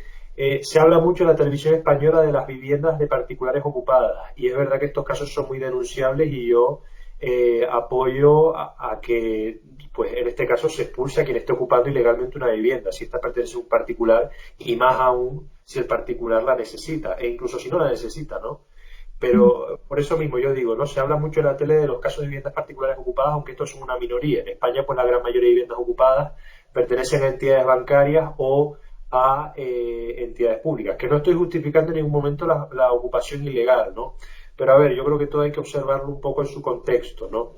se habla mucho en la televisión española de las viviendas de particulares ocupadas y es verdad que estos casos son muy denunciables y yo apoyo a que, pues en este caso, se expulse a quien esté ocupando ilegalmente una vivienda, si esta pertenece a un particular y más aún si el particular la necesita, e incluso si no la necesita, ¿no? Pero por eso mismo yo digo, ¿no? Se habla mucho en la tele de los casos de viviendas particulares ocupadas, aunque estos son una minoría. En España, pues la gran mayoría de viviendas ocupadas pertenecen a entidades bancarias o a entidades públicas, que no estoy justificando en ningún momento la ocupación ilegal, ¿no? Pero a ver, yo creo que todo hay que observarlo un poco en su contexto, ¿no?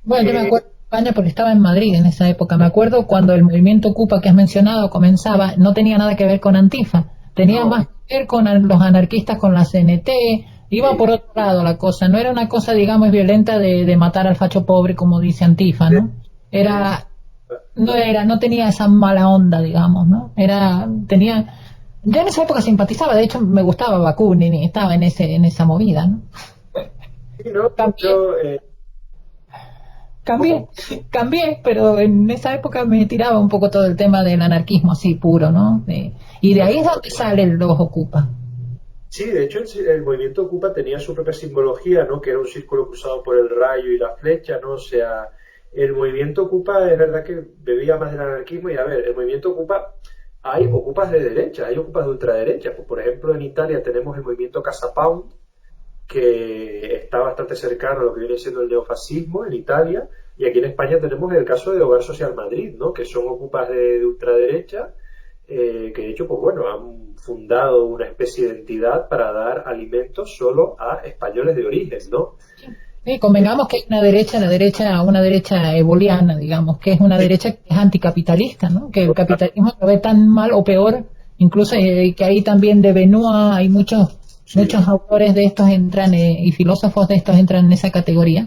Bueno, yo me acuerdo de España porque estaba en Madrid en esa época. Me acuerdo cuando el movimiento Ocupa que has mencionado comenzaba, no tenía nada que ver con Antifa, tenía No, más que ver con los anarquistas, con la CNT, iba sí, por otro lado la cosa, no era una cosa, digamos, violenta de matar al facho pobre, como dice Antifa, ¿no? es- Era, no tenía esa mala onda, digamos, ¿no? Yo en esa época simpatizaba, de hecho me gustaba Bakunin y estaba en esa movida, ¿no? sí, ¿no? Cambié, cambié, ¿Cómo? cambié, pero en esa época me tiraba un poco todo el tema del anarquismo así puro, ¿no? Y de ahí es donde salen los Ocupa. Sí, de hecho el movimiento Ocupa tenía su propia simbología, ¿no? Que era un círculo cruzado por el rayo y la flecha, ¿no? O sea, el movimiento Ocupa es verdad que bebía más del anarquismo y a ver, el movimiento Ocupa, hay ocupas de derecha, hay ocupas de ultraderecha. Pues, por ejemplo, en Italia tenemos el movimiento Casa Pound, que está bastante cercano a lo que viene siendo el neofascismo en Italia, y aquí en España tenemos el caso de Hogar Social Madrid, ¿no? Que son ocupas de ultraderecha, que de hecho, pues bueno, han fundado una especie de entidad para dar alimentos solo a españoles de origen, ¿no? Sí, convengamos que hay una derecha boliana, digamos, que es una derecha que es anticapitalista, ¿no? Que el capitalismo lo ve tan mal o peor, incluso que ahí también de Benoit hay Sí, muchos autores de estos entran y filósofos de estos entran en esa categoría,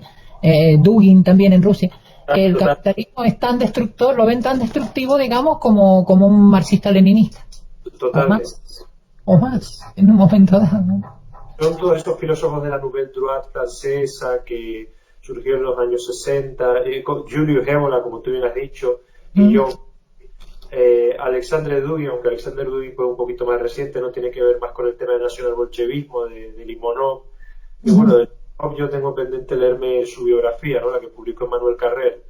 Dugin también en Rusia, que el total, capitalismo es tan destructor, lo ven tan destructivo, digamos, como un marxista-leninista, o totalmente. más, o más, en un momento dado, ¿no? Son todos estos filósofos de la Nouvelle Droite francesa que surgieron en los años 60, con Julio Evola, como tú bien has dicho, y Mm. John Alexandre Dugin, aunque Alexandre Dugin fue un poquito más reciente, no tiene que ver más con el tema del nacionalbolchevismo, de Limonov. Y bueno, de Limonov yo tengo pendiente leerme su biografía, ¿no? La que publicó Manuel Carrer.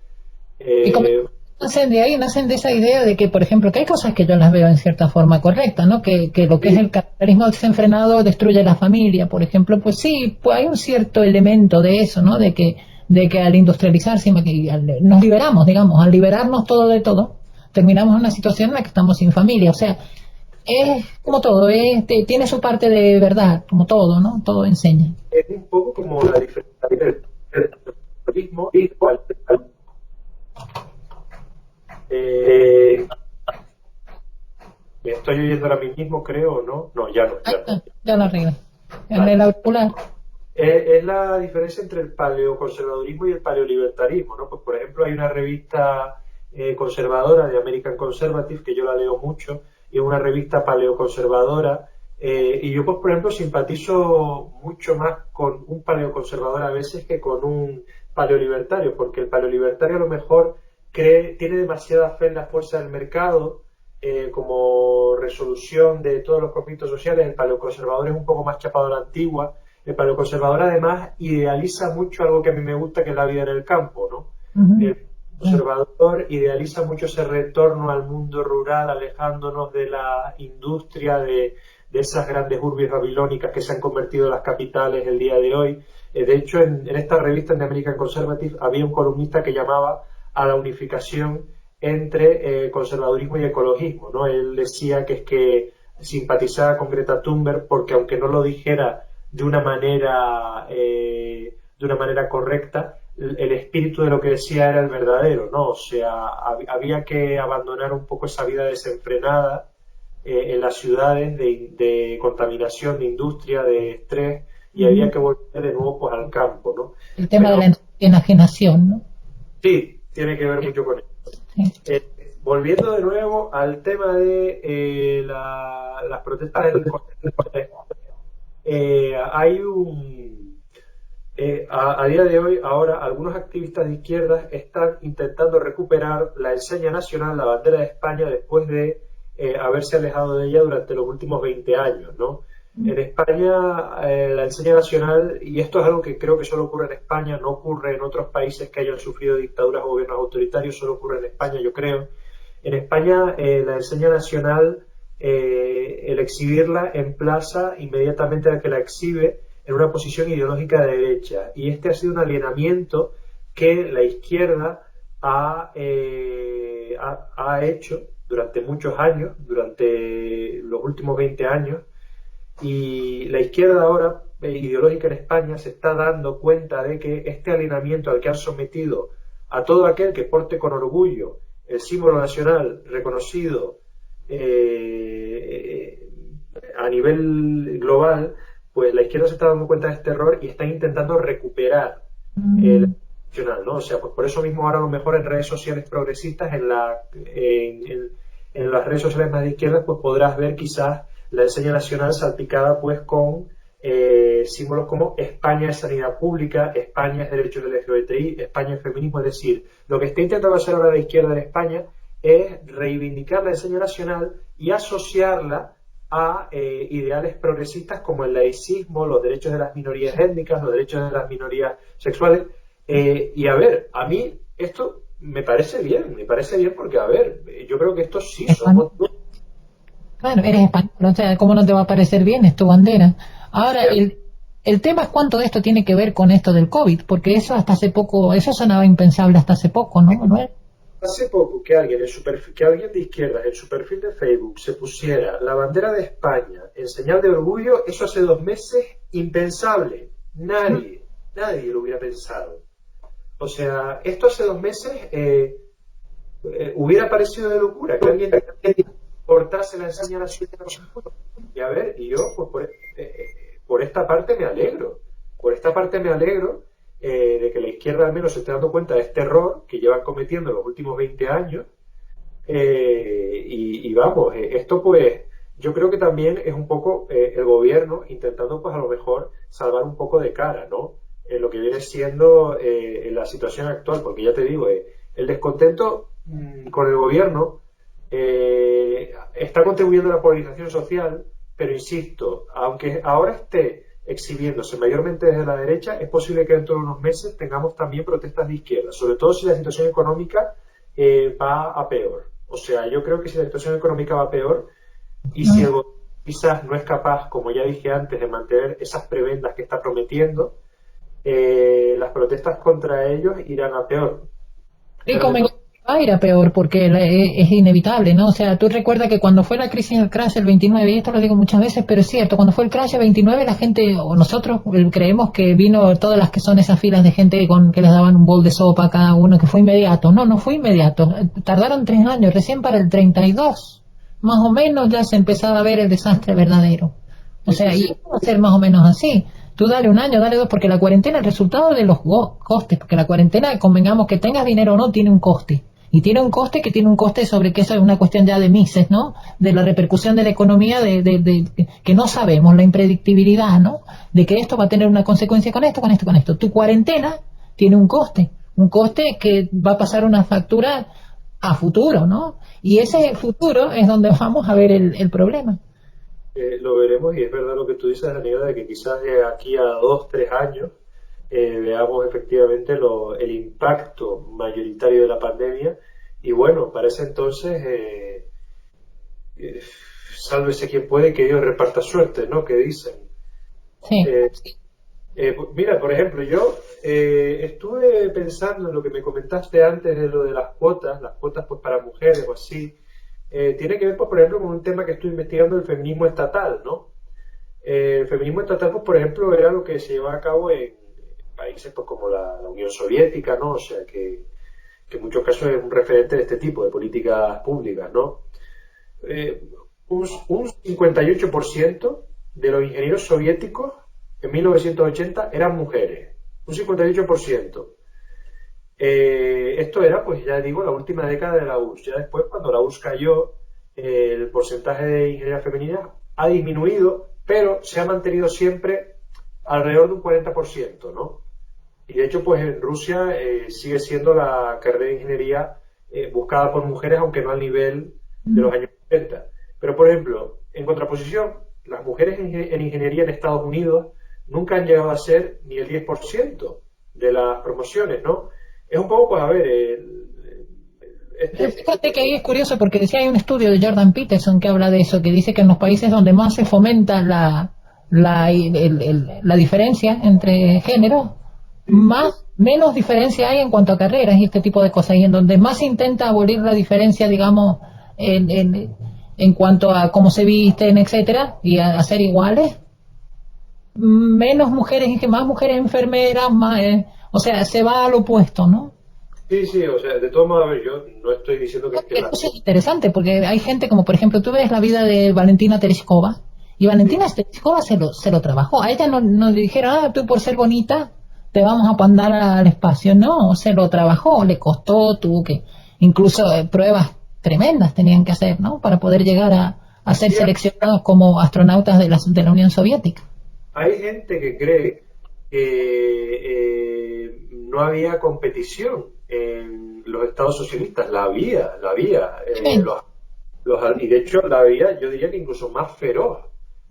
Y como Eh, nacen de ahí, nacen de esa idea de que, por ejemplo, que hay cosas que yo las veo en cierta forma correctas, ¿no? Que lo que es sí, el capitalismo desenfrenado destruye la familia, por ejemplo, pues sí, pues hay un cierto elemento de eso, ¿no? De que al industrializarse, nos liberamos, digamos, al liberarnos todo de todo, terminamos en una situación en la que estamos sin familia, o sea, es como todo, tiene su parte de verdad, como todo, ¿no? Todo enseña. es un poco como la diferencia entre el capitalismo y eh, me estoy oyendo ahora mismo, creo, ¿no? No, ya no, Ah, ya no. ya lo arreglo. En Vale. el auricular. Es la diferencia entre el paleoconservadurismo y el paleolibertarismo, ¿no? Pues, por ejemplo, hay una revista conservadora de American Conservative, que yo la leo mucho, y es una revista paleoconservadora, y yo, pues, por ejemplo, simpatizo mucho más con un paleoconservador a veces que con un paleolibertario, porque el paleolibertario a lo mejor tiene demasiada fe en la fuerza del mercado, como resolución de todos los conflictos sociales. El paleoconservador es un poco más chapado a la antigua. El paleoconservador además idealiza mucho algo que a mí me gusta, que es la vida en el campo, ¿no? Ujú. El conservador idealiza mucho ese retorno al mundo rural, alejándonos de la industria, de esas grandes urbes babilónicas que se han convertido en las capitales el día de hoy. De hecho, en esta revista, en The American Conservative, había un columnista que llamaba a la unificación entre conservadurismo y ecologismo, ¿no? Él decía que es que simpatizaba con Greta Thunberg porque, aunque no lo dijera de una manera correcta, el espíritu de lo que decía era el verdadero, ¿no? O sea, había que abandonar un poco esa vida desenfrenada en las ciudades de contaminación, de industria, de estrés, y había que volver de nuevo pues al campo, ¿no? El tema Pero de la enajenación, ¿no? sí, tiene que ver mucho con eso. Sí. Volviendo de nuevo al tema de las protestas del hay a día de hoy, ahora, algunos activistas de izquierdas están intentando recuperar la enseña nacional, la bandera de España, después de haberse alejado de ella durante los últimos 20 años, ¿no? En España, la enseña nacional, y esto es algo que creo que solo ocurre en España, no ocurre en otros países que hayan sufrido dictaduras o gobiernos autoritarios, solo ocurre en España, yo creo. En España, la enseña nacional, el exhibirla emplaza inmediatamente al que la exhibe en una posición ideológica de derecha, y este ha sido un alienamiento que la izquierda ha hecho durante muchos años, durante los últimos 20 años, y la izquierda ahora, ideológica en España, se está dando cuenta de que este alienamiento al que han sometido a todo aquel que porte con orgullo el símbolo nacional reconocido a nivel global, pues la izquierda se está dando cuenta de este error y está intentando recuperar el nacional, ¿no? O sea, pues por eso mismo ahora a lo mejor en redes sociales progresistas, en las redes sociales más de izquierda, pues podrás ver quizás la enseña nacional salpicada pues con símbolos como España es sanidad pública, España es derechos LGBTI, España es feminismo. Es decir, lo que está intentando hacer ahora la izquierda en España es reivindicar la enseña nacional y asociarla a ideales progresistas como el laicismo, los derechos de las minorías étnicas, los derechos de las minorías sexuales. Y a ver, a mí esto me parece bien porque, a ver, yo creo que estos sí somos... Claro, eres español, o sea, ¿cómo no te va a parecer bien? Es tu bandera. Ahora, el tema es cuánto de esto tiene que ver con esto del COVID, porque eso hasta hace poco, eso sonaba impensable hasta hace poco, ¿no, Manuel? Hace poco que alguien de izquierdas en su perfil de Facebook se pusiera la bandera de España en señal de orgullo, eso hace 2 meses impensable. Nadie lo hubiera pensado. O sea, esto hace 2 meses hubiera parecido de locura que alguien cortase la enseña nacional. Y a ver, y yo pues por esta parte me alegro. Por esta parte me alegro de que la izquierda al menos se esté dando cuenta de este error que llevan cometiendo los últimos 20 años. Y vamos, esto pues yo creo que también es un poco el gobierno intentando pues a lo mejor salvar un poco de cara, ¿no? Lo que viene siendo la situación actual, porque ya te digo, el descontento con el gobierno está contribuyendo a la polarización social, pero insisto, aunque ahora esté exhibiéndose mayormente desde la derecha, es posible que dentro de unos meses tengamos también protestas de izquierda, sobre todo si la situación económica va a peor. O sea, yo creo que si la situación económica va a peor y si el gobierno quizás no es capaz, como ya dije antes, de mantener esas prebendas que está prometiendo, las protestas contra ellos irán a peor. Y como va a ir a peor, porque es inevitable, ¿no? O sea, tú recuerdas que cuando fue la crisis del crash el 29, y esto lo digo muchas veces, pero es cierto, cuando fue el crash el 29, la gente, o nosotros creemos que vino todas las que son esas filas de gente que les daban un bol de sopa a cada uno, que fue inmediato. No fue inmediato. Tardaron 3 años, recién para el 32, más o menos ya se empezaba a ver el desastre verdadero. O sea, y va a ser más o menos así. Tú dale 1 año, dale 2, porque la cuarentena, el resultado de los costes, porque la cuarentena, convengamos que tengas dinero o no, tiene un coste. Y tiene un coste sobre que eso es una cuestión ya de Mises, ¿no? De la repercusión de la economía, que no sabemos, la impredictibilidad, ¿no? De que esto va a tener una consecuencia con esto, con esto, con esto. Tu cuarentena tiene un coste que va a pasar una factura a futuro, ¿no? Y ese futuro es donde vamos a ver el problema. Lo veremos y es verdad lo que tú dices, Daniela, de que quizás de aquí a 2, 3 años veamos efectivamente el impacto mayoritario de la pandemia y bueno, para ese entonces, eh, sálvese quien puede, que Dios reparta suerte, ¿no? Que dicen. Sí. Eh, Mira, por ejemplo, yo estuve pensando en lo que me comentaste antes de lo de las cuotas pues para mujeres o así. Tiene que ver, pues, por ejemplo, con un tema que estoy investigando, el feminismo estatal, ¿no? El feminismo estatal, pues, por ejemplo, era lo que se llevaba a cabo en países pues, como la Unión Soviética, ¿no? O sea, que en muchos casos es un referente de este tipo de políticas públicas, ¿no? Eh, un 58% de los ingenieros soviéticos en 1980 eran mujeres, un 58%. Esto era, pues ya digo, la última década de la URSS. Ya después, cuando la URSS cayó, el porcentaje de ingeniería femenina ha disminuido, pero se ha mantenido siempre alrededor de un 40%, ¿no? Y de hecho, pues en Rusia sigue siendo la carrera de ingeniería buscada por mujeres, aunque no al nivel de los años 80. Pero, por ejemplo, en contraposición, las mujeres en ingeniería en Estados Unidos nunca han llegado a ser ni el 10% de las promociones, ¿no? Es un poco, pues a ver, Fíjate que ahí es curioso porque decía hay un estudio de Jordan Peterson que habla de eso, que dice que en los países donde más se fomenta la diferencia entre géneros, menos diferencia hay en cuanto a carreras y este tipo de cosas, y en donde más se intenta abolir la diferencia, digamos, en cuanto a cómo se visten, etcétera, y a ser iguales, menos mujeres, y que más mujeres enfermeras, más, o sea, se va al opuesto, ¿no? sí, sí, o sea, de todos modos, a ver, yo no estoy diciendo que esté mal. Eso es interesante porque hay gente como, por ejemplo, tú ves la vida de Valentina Tereshkova y Sí, Valentina Tereshkova se lo trabajó. A ella no le dijeron, tú por ser bonita te vamos a mandar al espacio. No, se lo trabajó, le costó, tuvo que, incluso pruebas tremendas tenían que hacer, ¿no? Para poder llegar a ser sí, seleccionados como astronautas de la Unión Soviética. hay gente que cree que no había competición en los estados socialistas. La había. Y de hecho la había, yo diría que incluso más feroz.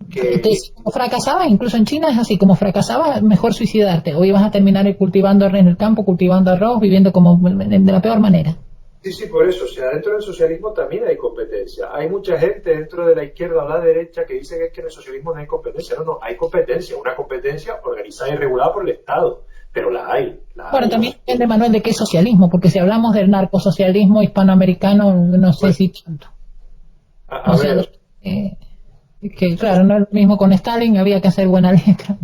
Que, Como fracasabas, incluso en China es así, como fracasabas, mejor suicidarte, o ibas a terminar cultivando en el campo, cultivando arroz, viviendo como de la peor manera. sí, sí, por eso. O sea, dentro del socialismo también hay competencia. Hay mucha gente dentro de la izquierda o la derecha que dice que es que en el socialismo no hay competencia. No, no, hay competencia. Una competencia organizada y regulada por el Estado. Pero la hay, la Bueno, hay. también depende, Manuel, de qué socialismo, porque si hablamos del narcosocialismo hispanoamericano, no sé Bueno, si tanto. a O sea, ver, eh, que claro, no es lo mismo con Stalin, había que hacer buena letra.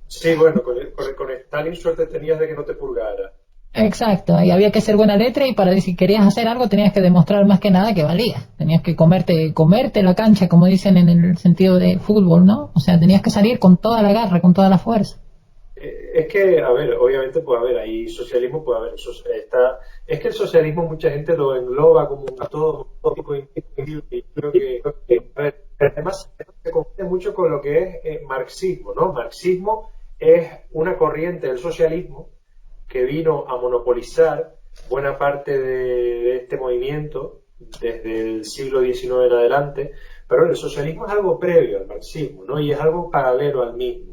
sí, bueno, con Stalin suerte tenías de que no te purgara. Exacto, y había que hacer buena letra y para si querías hacer algo tenías que demostrar más que nada que valía. Tenías que comerte la cancha, como dicen en el sentido de fútbol, ¿no? O sea, tenías que salir con toda la garra, con toda la fuerza. Es que, a ver, obviamente, pues a ver, hay socialismo, pues a ver, es que el socialismo mucha gente lo engloba como un todo tipo de y creo que, a ver, además se confunde mucho con lo que es marxismo, ¿no? Marxismo es una corriente del socialismo que vino a monopolizar buena parte de este movimiento desde el siglo XIX en adelante, pero el socialismo es algo previo al marxismo, ¿no? Y es algo paralelo al mismo.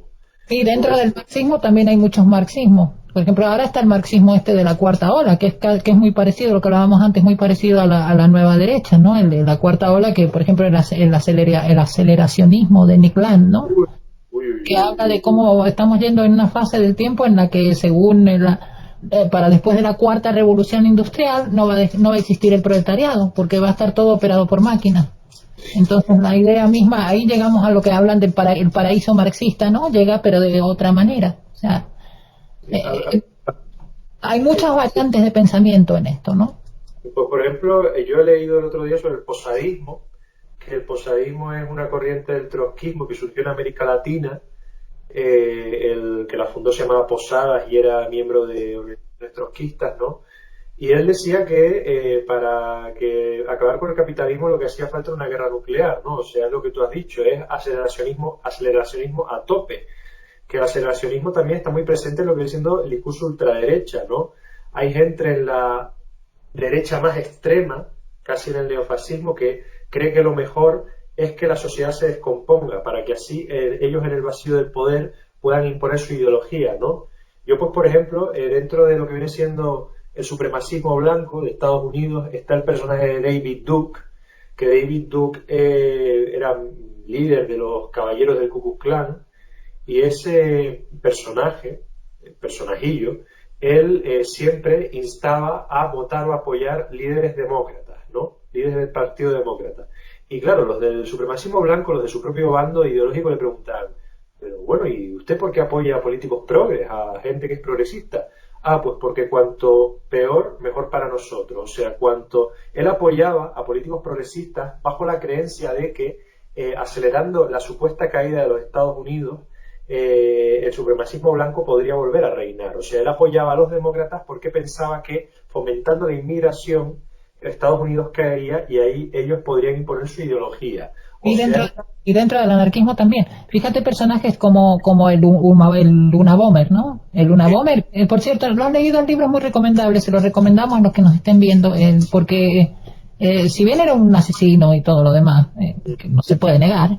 Y dentro Entonces, del marxismo también hay muchos marxismos. Por ejemplo, ahora está el marxismo este de la cuarta ola, que es muy parecido, lo que hablábamos antes, muy parecido a la nueva derecha, ¿no? El de la cuarta ola, que por ejemplo el aceleracionismo de Nick Land, ¿no? uy, uy, uy, Que uy. habla de cómo estamos yendo en una fase del tiempo en la que según para después de la cuarta revolución industrial no va a existir el proletariado, porque va a estar todo operado por máquinas. Entonces la idea misma, ahí llegamos a lo que hablan del el paraíso marxista, ¿no? Llega pero de otra manera. O sea, A- eh, a- hay muchas variantes de pensamiento en esto, ¿no? Pues, por ejemplo, yo he leído el otro día sobre el posadismo, que el posadismo es una corriente del trotskismo que surgió en América Latina. El que la fundó se llamaba Posadas y era miembro de organizaciones trotskistas, ¿no? Y él decía que para que acabar con el capitalismo lo que hacía falta era una guerra nuclear, ¿no? O sea, lo que tú has dicho es aceleracionismo a tope. Que el aceleracionismo también está muy presente en lo que viene siendo el discurso ultraderecha, ¿no? Hay gente en la derecha más extrema, casi en el neofascismo, que cree que lo mejor es que la sociedad se descomponga para que así ellos en el vacío del poder puedan imponer su ideología, ¿no? Yo, pues, por ejemplo, dentro de lo que viene siendo el supremacismo blanco de Estados Unidos está el personaje de David Duke, que David Duke era líder de los caballeros del Ku Klux Klan, y ese personajillo, él siempre instaba a votar o apoyar líderes demócratas, ¿no? Líderes del Partido Demócrata. Y claro, los del supremacismo blanco, los de su propio bando ideológico, le preguntaban, pero bueno, ¿y usted por qué apoya a políticos progres, a gente que es progresista? Ah, pues porque cuanto peor, mejor para nosotros. O sea, cuanto él apoyaba a políticos progresistas bajo la creencia de que acelerando la supuesta caída de los Estados Unidos, el supremacismo blanco podría volver a reinar. O sea, él apoyaba a los demócratas porque pensaba que fomentando la inmigración, Estados Unidos caería y ahí ellos podrían imponer su ideología. Y dentro del anarquismo también. Fíjate personajes como el Unabomber, ¿no? El Unabomber, por cierto, lo han leído, el libro es muy recomendable, se lo recomendamos a los que nos estén viendo, porque si bien era un asesino y todo lo demás, que no se puede negar,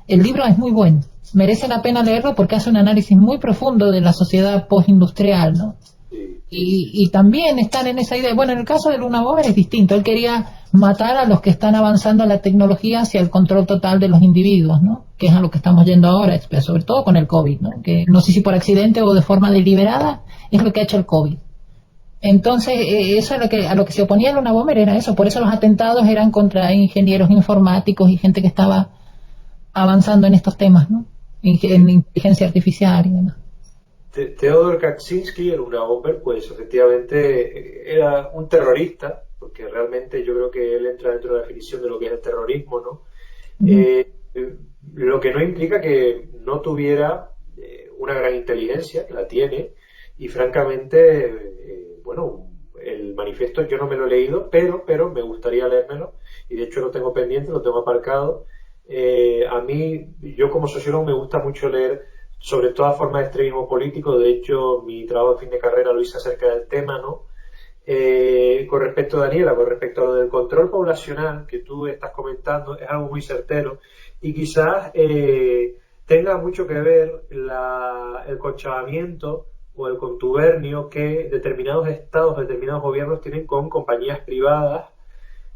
el libro es muy bueno. Merece la pena leerlo porque hace un análisis muy profundo de la sociedad postindustrial, ¿no? Y también están en esa idea. Bueno, en el caso de Luna Bober es distinto. Él quería matar a los que están avanzando la tecnología hacia el control total de los individuos, ¿no? Que es a lo que estamos yendo ahora, sobre todo con el COVID, ¿no? Que no sé si por accidente o de forma deliberada es lo que ha hecho el COVID. Entonces, eso es a lo que se oponía Luna Bomber, era eso. Por eso los atentados eran contra ingenieros informáticos y gente que estaba avanzando en estos temas, ¿no? En inteligencia artificial y demás. Theodor Kaczynski, el Unabomber, pues efectivamente era un terrorista, porque realmente yo creo que él entra dentro de la definición de lo que es el terrorismo, ¿no? Lo que no implica que no tuviera una gran inteligencia, que la tiene, y francamente, bueno, el manifiesto yo no me lo he leído, pero me gustaría leérmelo, y de hecho lo tengo pendiente, lo tengo aparcado. A mí, yo como sociólogo me gusta mucho leer sobre toda forma de extremismo político. De hecho, mi trabajo de fin de carrera lo hice acerca del tema, ¿no? Con respecto, Daniela, con respecto a lo del control poblacional que tú estás comentando, es algo muy certero y quizás tenga mucho que ver el conchavamiento o el contubernio que determinados estados, determinados gobiernos tienen con compañías privadas,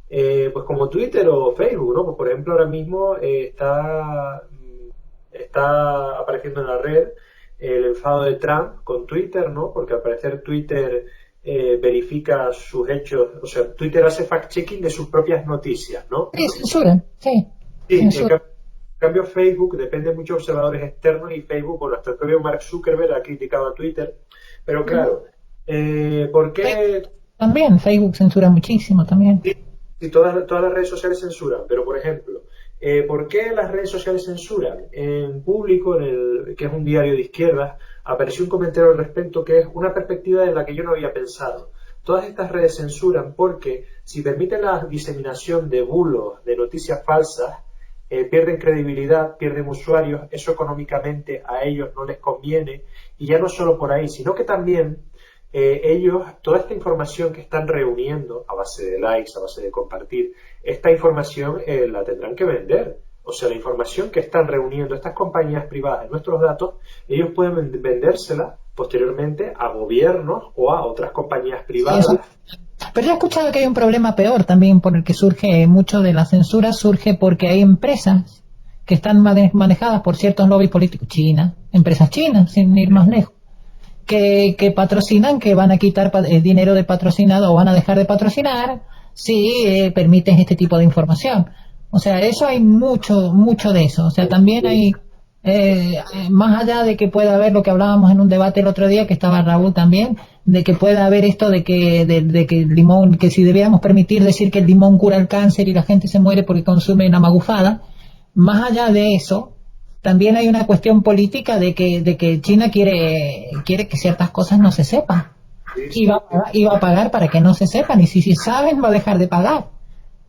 pues como Twitter o Facebook, ¿no? Pues por ejemplo, ahora mismo está apareciendo en la red el enfado de Trump con Twitter, ¿no? Porque al parecer Twitter verifica sus hechos, o sea, Twitter hace fact-checking de sus propias noticias, ¿no? Sí, censura, sí. Sí, en cambio Facebook depende de muchos observadores externos y Facebook, bueno, hasta el propio Mark Zuckerberg ha criticado a Twitter, pero claro, ¿por qué? También Facebook censura muchísimo también. Sí, todas las redes sociales censuran, pero por ejemplo, ¿por qué las redes sociales censuran? En Público, que es un diario de izquierdas, apareció un comentario al respecto que es una perspectiva en la que yo no había pensado. Todas estas redes censuran porque si permiten la diseminación de bulos, de noticias falsas, pierden credibilidad, pierden usuarios, eso económicamente a ellos no les conviene, y ya no solo por ahí, sino que también ellos, toda esta información que están reuniendo a base de likes, a base de compartir, esta información la tendrán que vender. O sea, la información que están reuniendo estas compañías privadas de nuestros datos, ellos pueden vendérsela posteriormente a gobiernos o a otras compañías privadas. Sí, pero yo he escuchado que hay un problema peor también por el que surge mucho de la censura, surge porque hay empresas que están manejadas por ciertos lobbies políticos, empresas chinas, sin ir más lejos, que patrocinan, que van a quitar dinero de patrocinado o van a dejar de patrocinar si permiten este tipo de información. O sea, eso hay mucho de eso. O sea, también hay, más allá de que pueda haber lo que hablábamos en un debate el otro día, que estaba Raúl también, de que pueda haber esto de que el limón, que si debiéramos permitir decir que el limón cura el cáncer y la gente se muere porque consume una magufada, más allá de eso, también hay una cuestión política de que China quiere que ciertas cosas no se sepan. Y va a pagar para que no se sepan, y si saben va a dejar de pagar.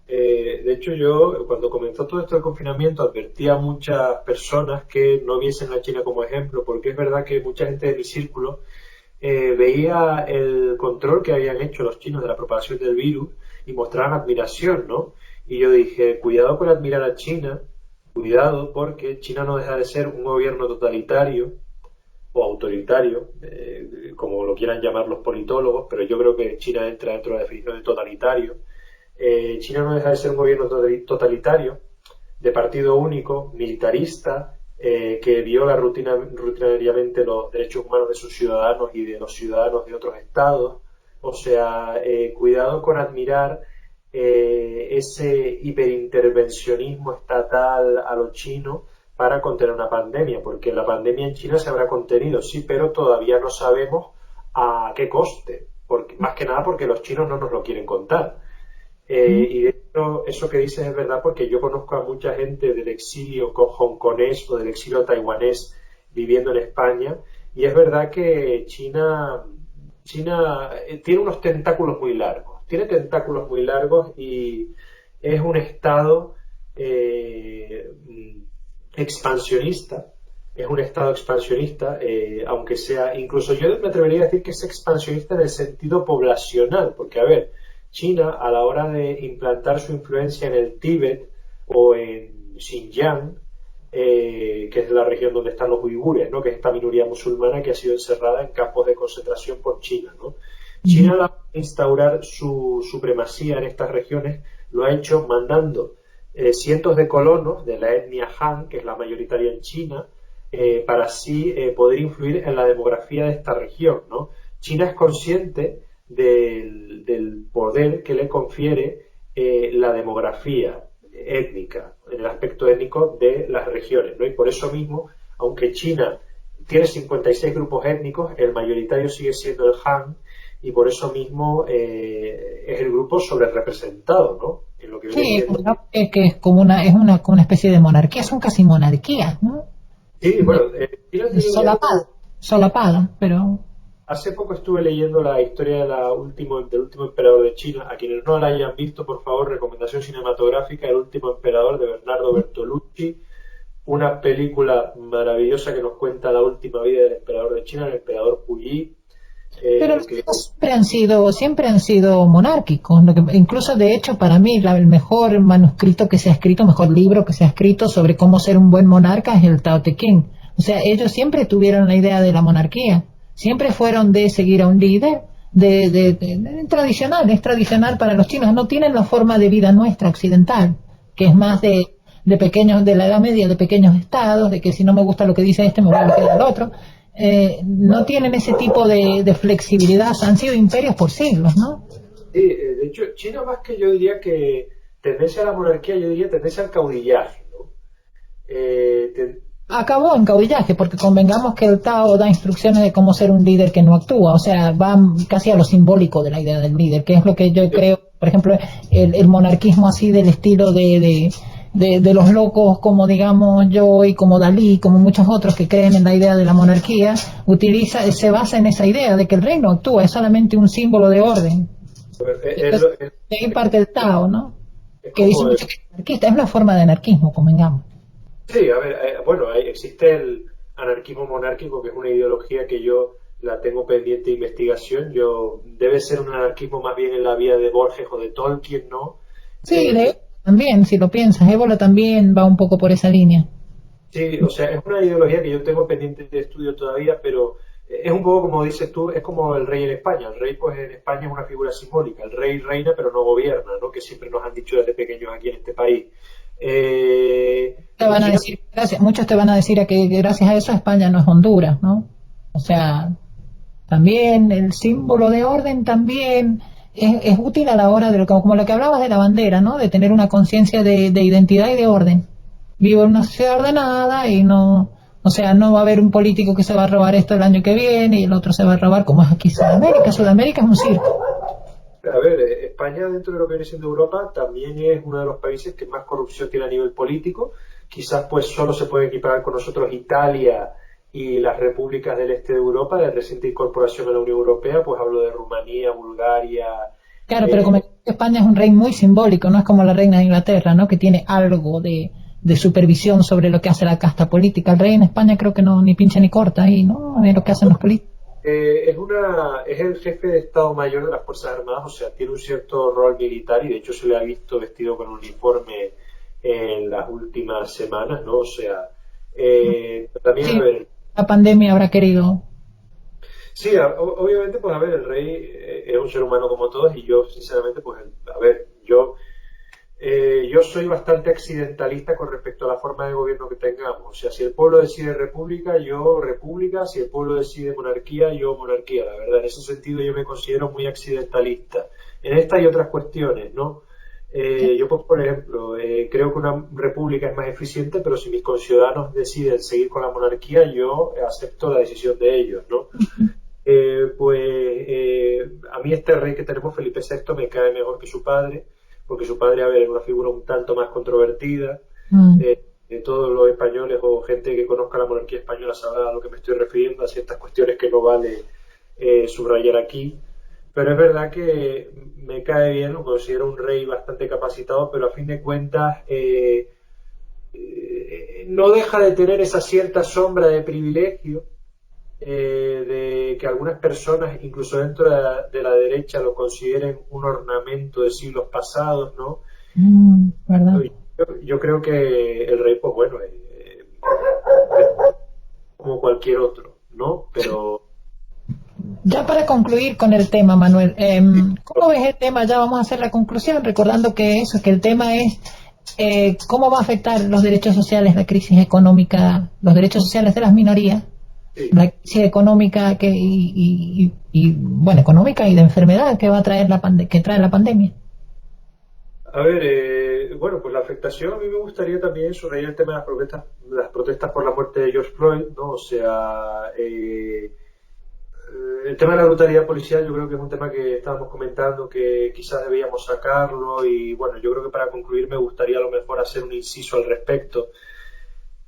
De hecho, yo cuando comenzó todo esto del confinamiento advertí a muchas personas que no viesen a China como ejemplo, porque es verdad que mucha gente de mi círculo veía el control que habían hecho los chinos de la propagación del virus y mostraban admiración, ¿no? Y yo dije, cuidado con admirar a China, cuidado porque China no deja de ser un gobierno totalitario o autoritario, como lo quieran llamar los politólogos, pero yo creo que China entra dentro de la definición de totalitario. China no deja de ser un gobierno totalitario, de partido único, militarista, que viola rutinariamente los derechos humanos de sus ciudadanos y de los ciudadanos de otros estados. O sea, cuidado con admirar ese hiperintervencionismo estatal a lo chino para contener una pandemia, porque la pandemia en China se habrá contenido, sí, pero todavía no sabemos a qué coste, porque, más que nada porque los chinos no nos lo quieren contar. Y de hecho, eso que dices es verdad porque yo conozco a mucha gente del exilio hongkonés o del exilio taiwanés viviendo en España, y es verdad que China tiene unos tentáculos muy largos, y es un estado expansionista, aunque sea, incluso yo me atrevería a decir que es expansionista en el sentido poblacional, porque a ver, China a la hora de implantar su influencia en el Tíbet o en Xinjiang, que es la región donde están los uigures, ¿no? Que es esta minoría musulmana que ha sido encerrada en campos de concentración por China, ¿no? China, al instaurar su supremacía en estas regiones, lo ha hecho mandando cientos de colonos de la etnia Han, que es la mayoritaria en China, para así poder influir en la demografía de esta región, ¿no? China es consciente del poder que le confiere la demografía étnica, en el aspecto étnico de las regiones, ¿no? Y por eso mismo, aunque China tiene 56 grupos étnicos, el mayoritario sigue siendo el Han, y por eso mismo es el grupo sobrerepresentado, ¿no? En lo que Sí, es que es como como una especie de monarquía, son casi monarquías, ¿no? Sí, bueno, Solapada, pero... Hace poco estuve leyendo la historia del último emperador de China. A quienes no la hayan visto, por favor, recomendación cinematográfica, El último emperador de Bernardo Bertolucci, una película maravillosa que nos cuenta la última vida del emperador de China, el emperador Puyi. Pero los chinos siempre han sido monárquicos, incluso de hecho para mí el mejor manuscrito que se ha escrito, mejor libro que se ha escrito sobre cómo ser un buen monarca es el Tao Te Ching. O sea, ellos siempre tuvieron la idea de la monarquía, siempre fueron de seguir a un líder, tradicional, es tradicional para los chinos, no tienen la forma de vida nuestra occidental, que es más de pequeños, de la Edad Media, de pequeños estados, de que si no me gusta lo que dice este me voy a quedar al otro. No tienen ese tipo de flexibilidad, han sido imperios por siglos, ¿no? Sí, de hecho, China más que yo diría que tendencia a la monarquía, yo diría tendencia al caudillaje, ¿no? Acabó en caudillaje, porque convengamos que el Tao da instrucciones de cómo ser un líder que no actúa, o sea, va casi a lo simbólico de la idea del líder, que es lo que yo creo, por ejemplo, el monarquismo así del estilo de los locos como digamos yo y como Dalí, como muchos otros que creen en la idea de la monarquía, se basa en esa idea de que el rey no actúa, es solamente un símbolo de orden. De ahí parte el Tao, ¿no? Que dice mucho que es anarquista, es una forma de anarquismo, convengamos. Sí, a ver, bueno, existe el anarquismo monárquico, que es una ideología que yo la tengo pendiente de investigación. Debe ser un anarquismo más bien en la vía de Borges o de Tolkien, ¿no? Sí, también, si lo piensas, Ébola también va un poco por esa línea. Sí, o sea, es una ideología que yo tengo pendiente de estudio todavía, pero es un poco como dices tú, es como el rey en España. El rey, pues en España es una figura simbólica. El rey reina, pero no gobierna, ¿no? Que siempre nos han dicho desde pequeños aquí en este país. Muchos te van a decir que gracias a eso España no es Honduras, ¿no? O sea, también el símbolo de orden también es útil a la hora de como lo que hablabas de la bandera, ¿no? De tener una conciencia de identidad y de orden. Vivo en una sociedad ordenada y no, o sea, no va a haber un político que se va a robar esto el año que viene y el otro se va a robar, como es aquí Sudamérica. Sudamérica es un circo. A ver, España dentro de lo que viene siendo Europa también es uno de los países que más corrupción tiene a nivel político. Quizás pues solo se puede equiparar con nosotros Italia y las repúblicas del este de Europa, de reciente incorporación a la Unión Europea, pues hablo de Rumanía, Bulgaria. Claro, pero como España es un rey muy simbólico, no es como la reina de Inglaterra, ¿no? Que tiene algo de supervisión sobre lo que hace la casta política. El rey en España creo que no ni pincha ni corta ahí, ¿no? Es lo que hacen los políticos. es el jefe de Estado Mayor de las Fuerzas Armadas, o sea, tiene un cierto rol militar y de hecho se le ha visto vestido con un uniforme en las últimas semanas, ¿no? O sea, también, a Sí, ver, la pandemia habrá querido. sí, obviamente, pues a ver, el rey es un ser humano como todos y yo, sinceramente, pues, a ver, yo soy bastante accidentalista con respecto a la forma de gobierno que tengamos. O sea, si el pueblo decide república, yo república. Si el pueblo decide monarquía, yo monarquía. La verdad, en ese sentido yo me considero muy accidentalista. En esta y otras cuestiones, ¿no? Yo, pues, por ejemplo, creo que una república es más eficiente, pero si mis conciudadanos deciden seguir con la monarquía, yo acepto la decisión de ellos, ¿no? A mí este rey que tenemos, Felipe VI, me cae mejor que su padre, porque su padre, a ver, es una figura un tanto más controvertida. Mm. Todos los españoles o gente que conozca la monarquía española sabrá a lo que me estoy refiriendo, a ciertas cuestiones que no vale subrayar aquí. Pero es verdad que me cae bien, lo considero un rey bastante capacitado, pero a fin de cuentas no deja de tener esa cierta sombra de privilegio de que algunas personas, incluso dentro de la derecha, lo consideren un ornamento de siglos pasados, ¿no? ¿Verdad? Yo creo que el rey, pues bueno, como cualquier otro, ¿no? Pero Ya para concluir con el tema, Manuel, ¿cómo ves el tema? Ya vamos a hacer la conclusión, recordando que eso, que el tema es cómo va a afectar los derechos sociales, la crisis económica, los derechos sociales de las minorías, sí. la crisis económica bueno, económica y de enfermedad que va a traer que trae la pandemia. A ver, bueno, pues la afectación, a mí me gustaría también subrayar el tema de las protestas por la muerte de George Floyd, ¿no? O sea, el tema de la brutalidad policial yo creo que es un tema que estábamos comentando que quizás debíamos sacarlo y bueno, yo creo que para concluir me gustaría a lo mejor hacer un inciso al respecto.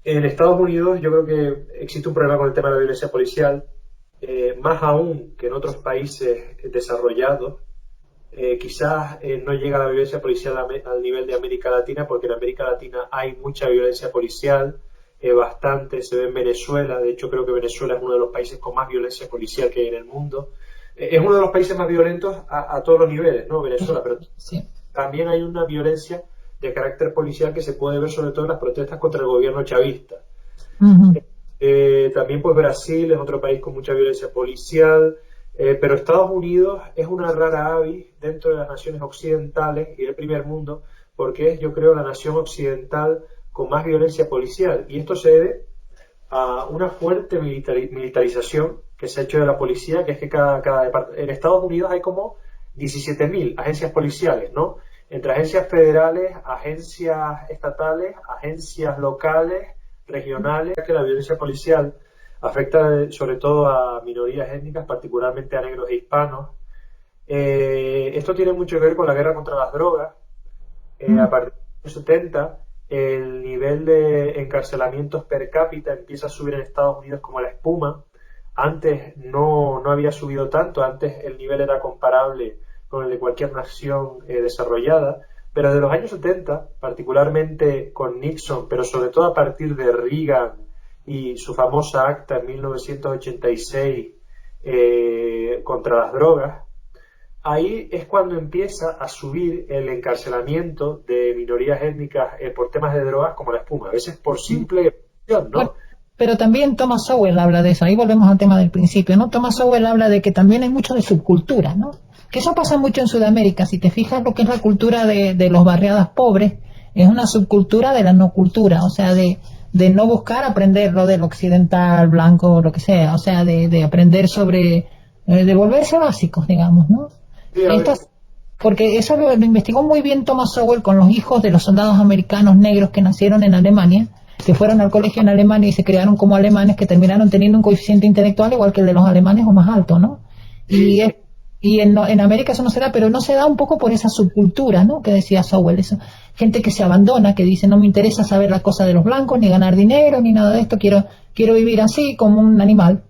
En Estados Unidos yo creo que existe un problema con el tema de la violencia policial, más aún que en otros países desarrollados. Quizás no llega la violencia policial al nivel de América Latina, porque en América Latina hay mucha violencia policial, bastante, se ve en Venezuela. De hecho, creo que Venezuela es uno de los países con más violencia policial que hay en el mundo. Es uno de los países más violentos a todos los niveles, ¿no? Venezuela, pero Sí. también hay una violencia de carácter policial que se puede ver sobre todo en las protestas contra el gobierno chavista. Ujú. También pues Brasil es otro país con mucha violencia policial, pero Estados Unidos es una rara avis dentro de las naciones occidentales y del primer mundo, porque es, yo creo, la nación occidental con más violencia policial. Y esto se debe a una fuerte militarización que se ha hecho de la policía, que es que en Estados Unidos hay como 17.000 agencias policiales, ¿no? Entre agencias federales, agencias estatales, agencias locales, regionales, que la violencia policial afecta sobre todo a minorías étnicas, particularmente a negros e hispanos. Esto tiene mucho que ver con la guerra contra las drogas. A partir de los 70, el nivel de encarcelamientos per cápita empieza a subir en Estados Unidos como la espuma. Antes no había subido tanto, antes el nivel era comparable con el de cualquier nación desarrollada, pero de los años 70, particularmente con Nixon, pero sobre todo a partir de Reagan y su famosa acta en 1986 contra las drogas, ahí es cuando empieza a subir el encarcelamiento de minorías étnicas por temas de drogas como la espuma, a veces por simple presión, Bueno, ¿no? pero también Thomas Sowell habla de eso. Ahí volvemos al tema del principio, ¿no? Thomas Sowell habla de que también hay mucho de subcultura, ¿no? Que eso pasa mucho en Sudamérica. Si te fijas lo que es la cultura de los barriadas pobres, es una subcultura de la no cultura, o sea, de no buscar aprender lo del occidental, blanco, lo que sea, o sea, de aprender sobre, de volverse básicos, digamos, ¿no? Sí, a ver, Esto, porque eso lo investigó muy bien Thomas Sowell con los hijos de los soldados americanos negros que nacieron en Alemania, que fueron al colegio en Alemania y se crearon como alemanes, que terminaron teniendo un coeficiente intelectual igual que el de los alemanes o más alto, ¿no? Y, sí, en América eso no se da, pero no se da un poco por esa subcultura, ¿no? Que decía Sowell, eso. Gente que se abandona, que dice, no me interesa saber la cosa de los blancos, ni ganar dinero, ni nada de esto, quiero vivir así como un animal.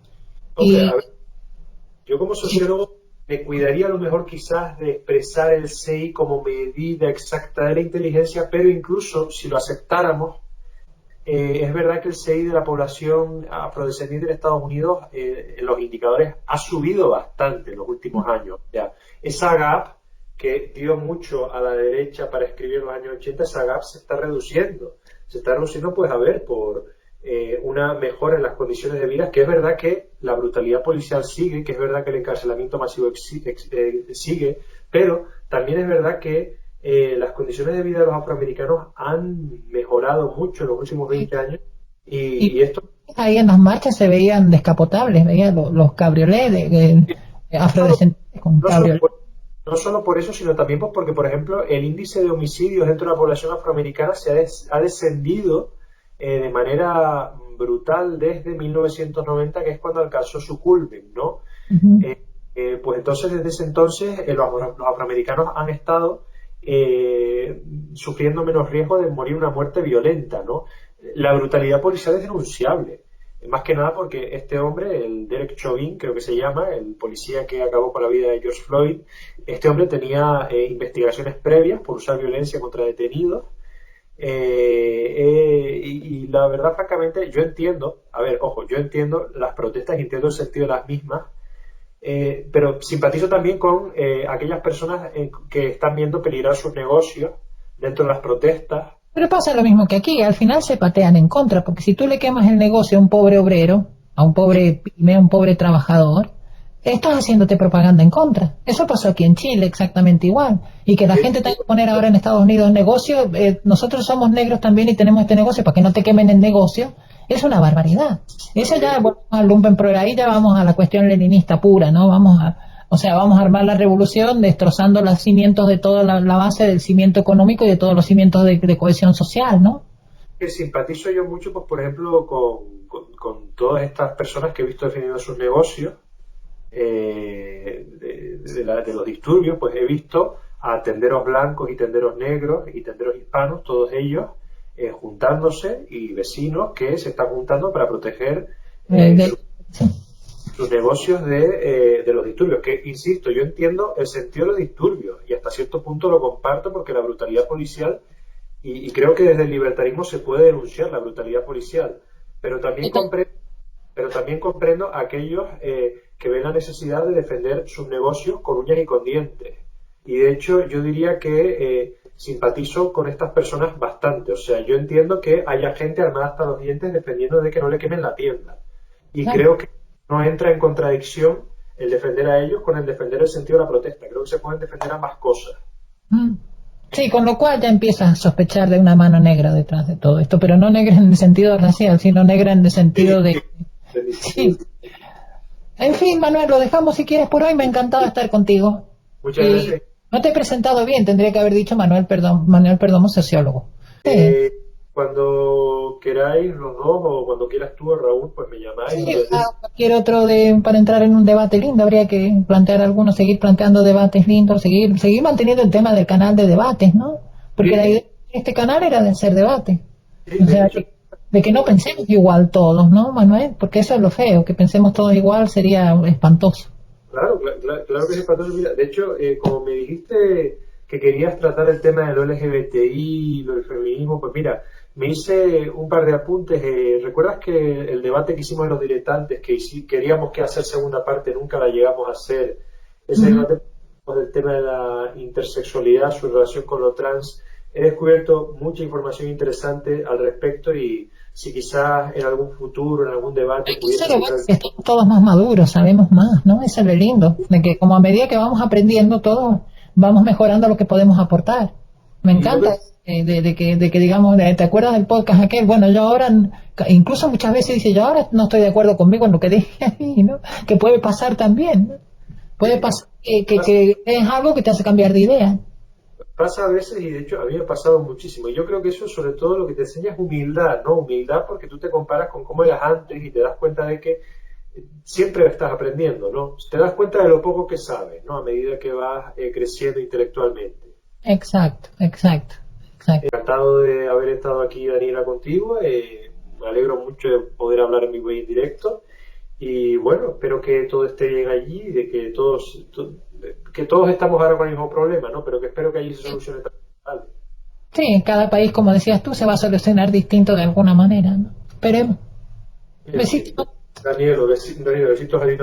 hombre, Y a ver, yo como sociólogo me cuidaría a lo mejor quizás de expresar el CI como medida exacta de la inteligencia, pero incluso si lo aceptáramos, es verdad que el CI de la población afrodescendiente de Estados Unidos, en los indicadores, ha subido bastante en los últimos años. Ya, esa gap que dio mucho a la derecha para escribir en los años 80, esa gap se está reduciendo. Se está reduciendo, pues, a ver, por una mejora en las condiciones de vida, que es verdad que la brutalidad policial sigue, que es verdad que el encarcelamiento masivo sigue, pero también es verdad que las condiciones de vida de los afroamericanos han mejorado mucho en los últimos 20 años y esto... Ahí en las marchas se veían descapotables, veían los cabriolets afrodescendientes con cabriolets. No solo por eso, sino también pues porque, por ejemplo, el índice de homicidios dentro de la población afroamericana ha descendido de manera brutal desde 1990, que es cuando alcanzó su culmen, ¿no? Pues entonces, desde ese entonces, los afroamericanos han estado sufriendo menos riesgo de morir una muerte violenta, ¿no? La brutalidad policial es denunciable. Más que nada porque este hombre, el Derek Chauvin, creo que se llama, el policía que acabó con la vida de George Floyd, este hombre tenía investigaciones previas por usar violencia contra detenidos. Y la verdad, francamente, yo entiendo, yo entiendo las protestas, entiendo el sentido de las mismas, pero simpatizo también con aquellas personas que están viendo peligrar sus negocios dentro de las protestas. Pero pasa lo mismo que aquí, al final se patean en contra, porque si tú le quemas el negocio a un pobre obrero, a un pobre pyme, a un pobre trabajador, estás haciéndote propaganda en contra. Eso pasó aquí en Chile exactamente igual. Y que la gente tenga que poner ahora en Estados Unidos negocio, nosotros somos negros también y tenemos este negocio para que no te quemen el negocio, es una barbaridad. Eso ya, bueno, al lumpenproletariado, ahí ya vamos a la cuestión leninista pura, ¿no? Vamos a armar la revolución destrozando los cimientos de toda la base del cimiento económico y de todos los cimientos de cohesión social, ¿no? Que simpatizo yo mucho, pues, por ejemplo, con todas estas personas que he visto defendiendo sus negocios, de los disturbios, pues he visto a tenderos blancos y tenderos negros y tenderos hispanos, todos ellos juntándose, y vecinos que se están juntando para proteger sus negocios de los disturbios, que, insisto, yo entiendo el sentido de los disturbios y hasta cierto punto lo comparto, porque la brutalidad policial, y creo que desde el libertarismo se puede denunciar la brutalidad policial, pero también comprendo a aquellos que ven la necesidad de defender sus negocios con uñas y con dientes. Y de hecho yo diría que simpatizo con estas personas bastante. O sea, yo entiendo que haya gente armada hasta los dientes defendiendo de que no le quemen la tienda. Y creo que no entra en contradicción el defender a ellos con el defender el sentido de la protesta. Creo que se pueden defender ambas cosas. Sí, con lo cual ya empiezas a sospechar de una mano negra detrás de todo esto, pero no negra en el sentido racial, sino negra en el sentido de... Sí. En fin, Manuel, lo dejamos si quieres por hoy. Me ha encantado estar contigo. Muchas gracias. No te he presentado bien, tendría que haber dicho Manuel Perdomo, sociólogo. Cuando queráis los dos, o cuando quieras tú o Raúl, pues me llamáis. Sí, cualquier otro para entrar en un debate lindo, habría que plantear algunos, seguir planteando debates lindos, seguir manteniendo el tema del canal de debates, ¿no? Porque la idea de este canal era de hacer debate. Sí, o sea, de que no pensemos igual todos, ¿no, Manuel? Porque eso es lo feo, que pensemos todos igual sería espantoso. Claro que es espantoso. Mira, de hecho, como me dijiste que querías tratar el tema de lo LGBTI, lo del feminismo, pues mira, me hice un par de apuntes. ¿Recuerdas que el debate que hicimos en los diletantes, que queríamos que hacer segunda parte, nunca la llegamos a hacer? Ese debate del tema de la intersexualidad, su relación con lo trans. He descubierto mucha información interesante al respecto, y si quizás en algún futuro, en algún debate... Estamos todos más maduros, sabemos más, ¿no? Eso es lo lindo, de que como a medida que vamos aprendiendo todos, vamos mejorando lo que podemos aportar. Me encanta de que digamos, ¿te acuerdas del podcast aquel? Bueno, yo ahora, incluso muchas veces dice, yo ahora no estoy de acuerdo conmigo en lo que dije ahí, ¿no? Que puede pasar también, ¿no? Puede pasar que es algo que te hace cambiar de idea. Pasa a veces, y de hecho a mí me ha pasado muchísimo, y yo creo que eso sobre todo lo que te enseña es humildad, ¿no? Humildad, porque tú te comparas con cómo eras antes y te das cuenta de que siempre estás aprendiendo, ¿no? Te das cuenta de lo poco que sabes, ¿no? A medida que vas creciendo intelectualmente. Exacto. Encantado de haber estado aquí, Daniela, contigo. Me alegro mucho de poder hablar en vivo y en directo. Y bueno, espero que todo esté bien allí, de que todos estamos ahora con el mismo problema, ¿no? Pero que espero que allí se solucione. Sí, cada país, como decías tú, se va a solucionar distinto de alguna manera, ¿no? Esperemos. Bien, Besitos. Daniel, besitos a ti.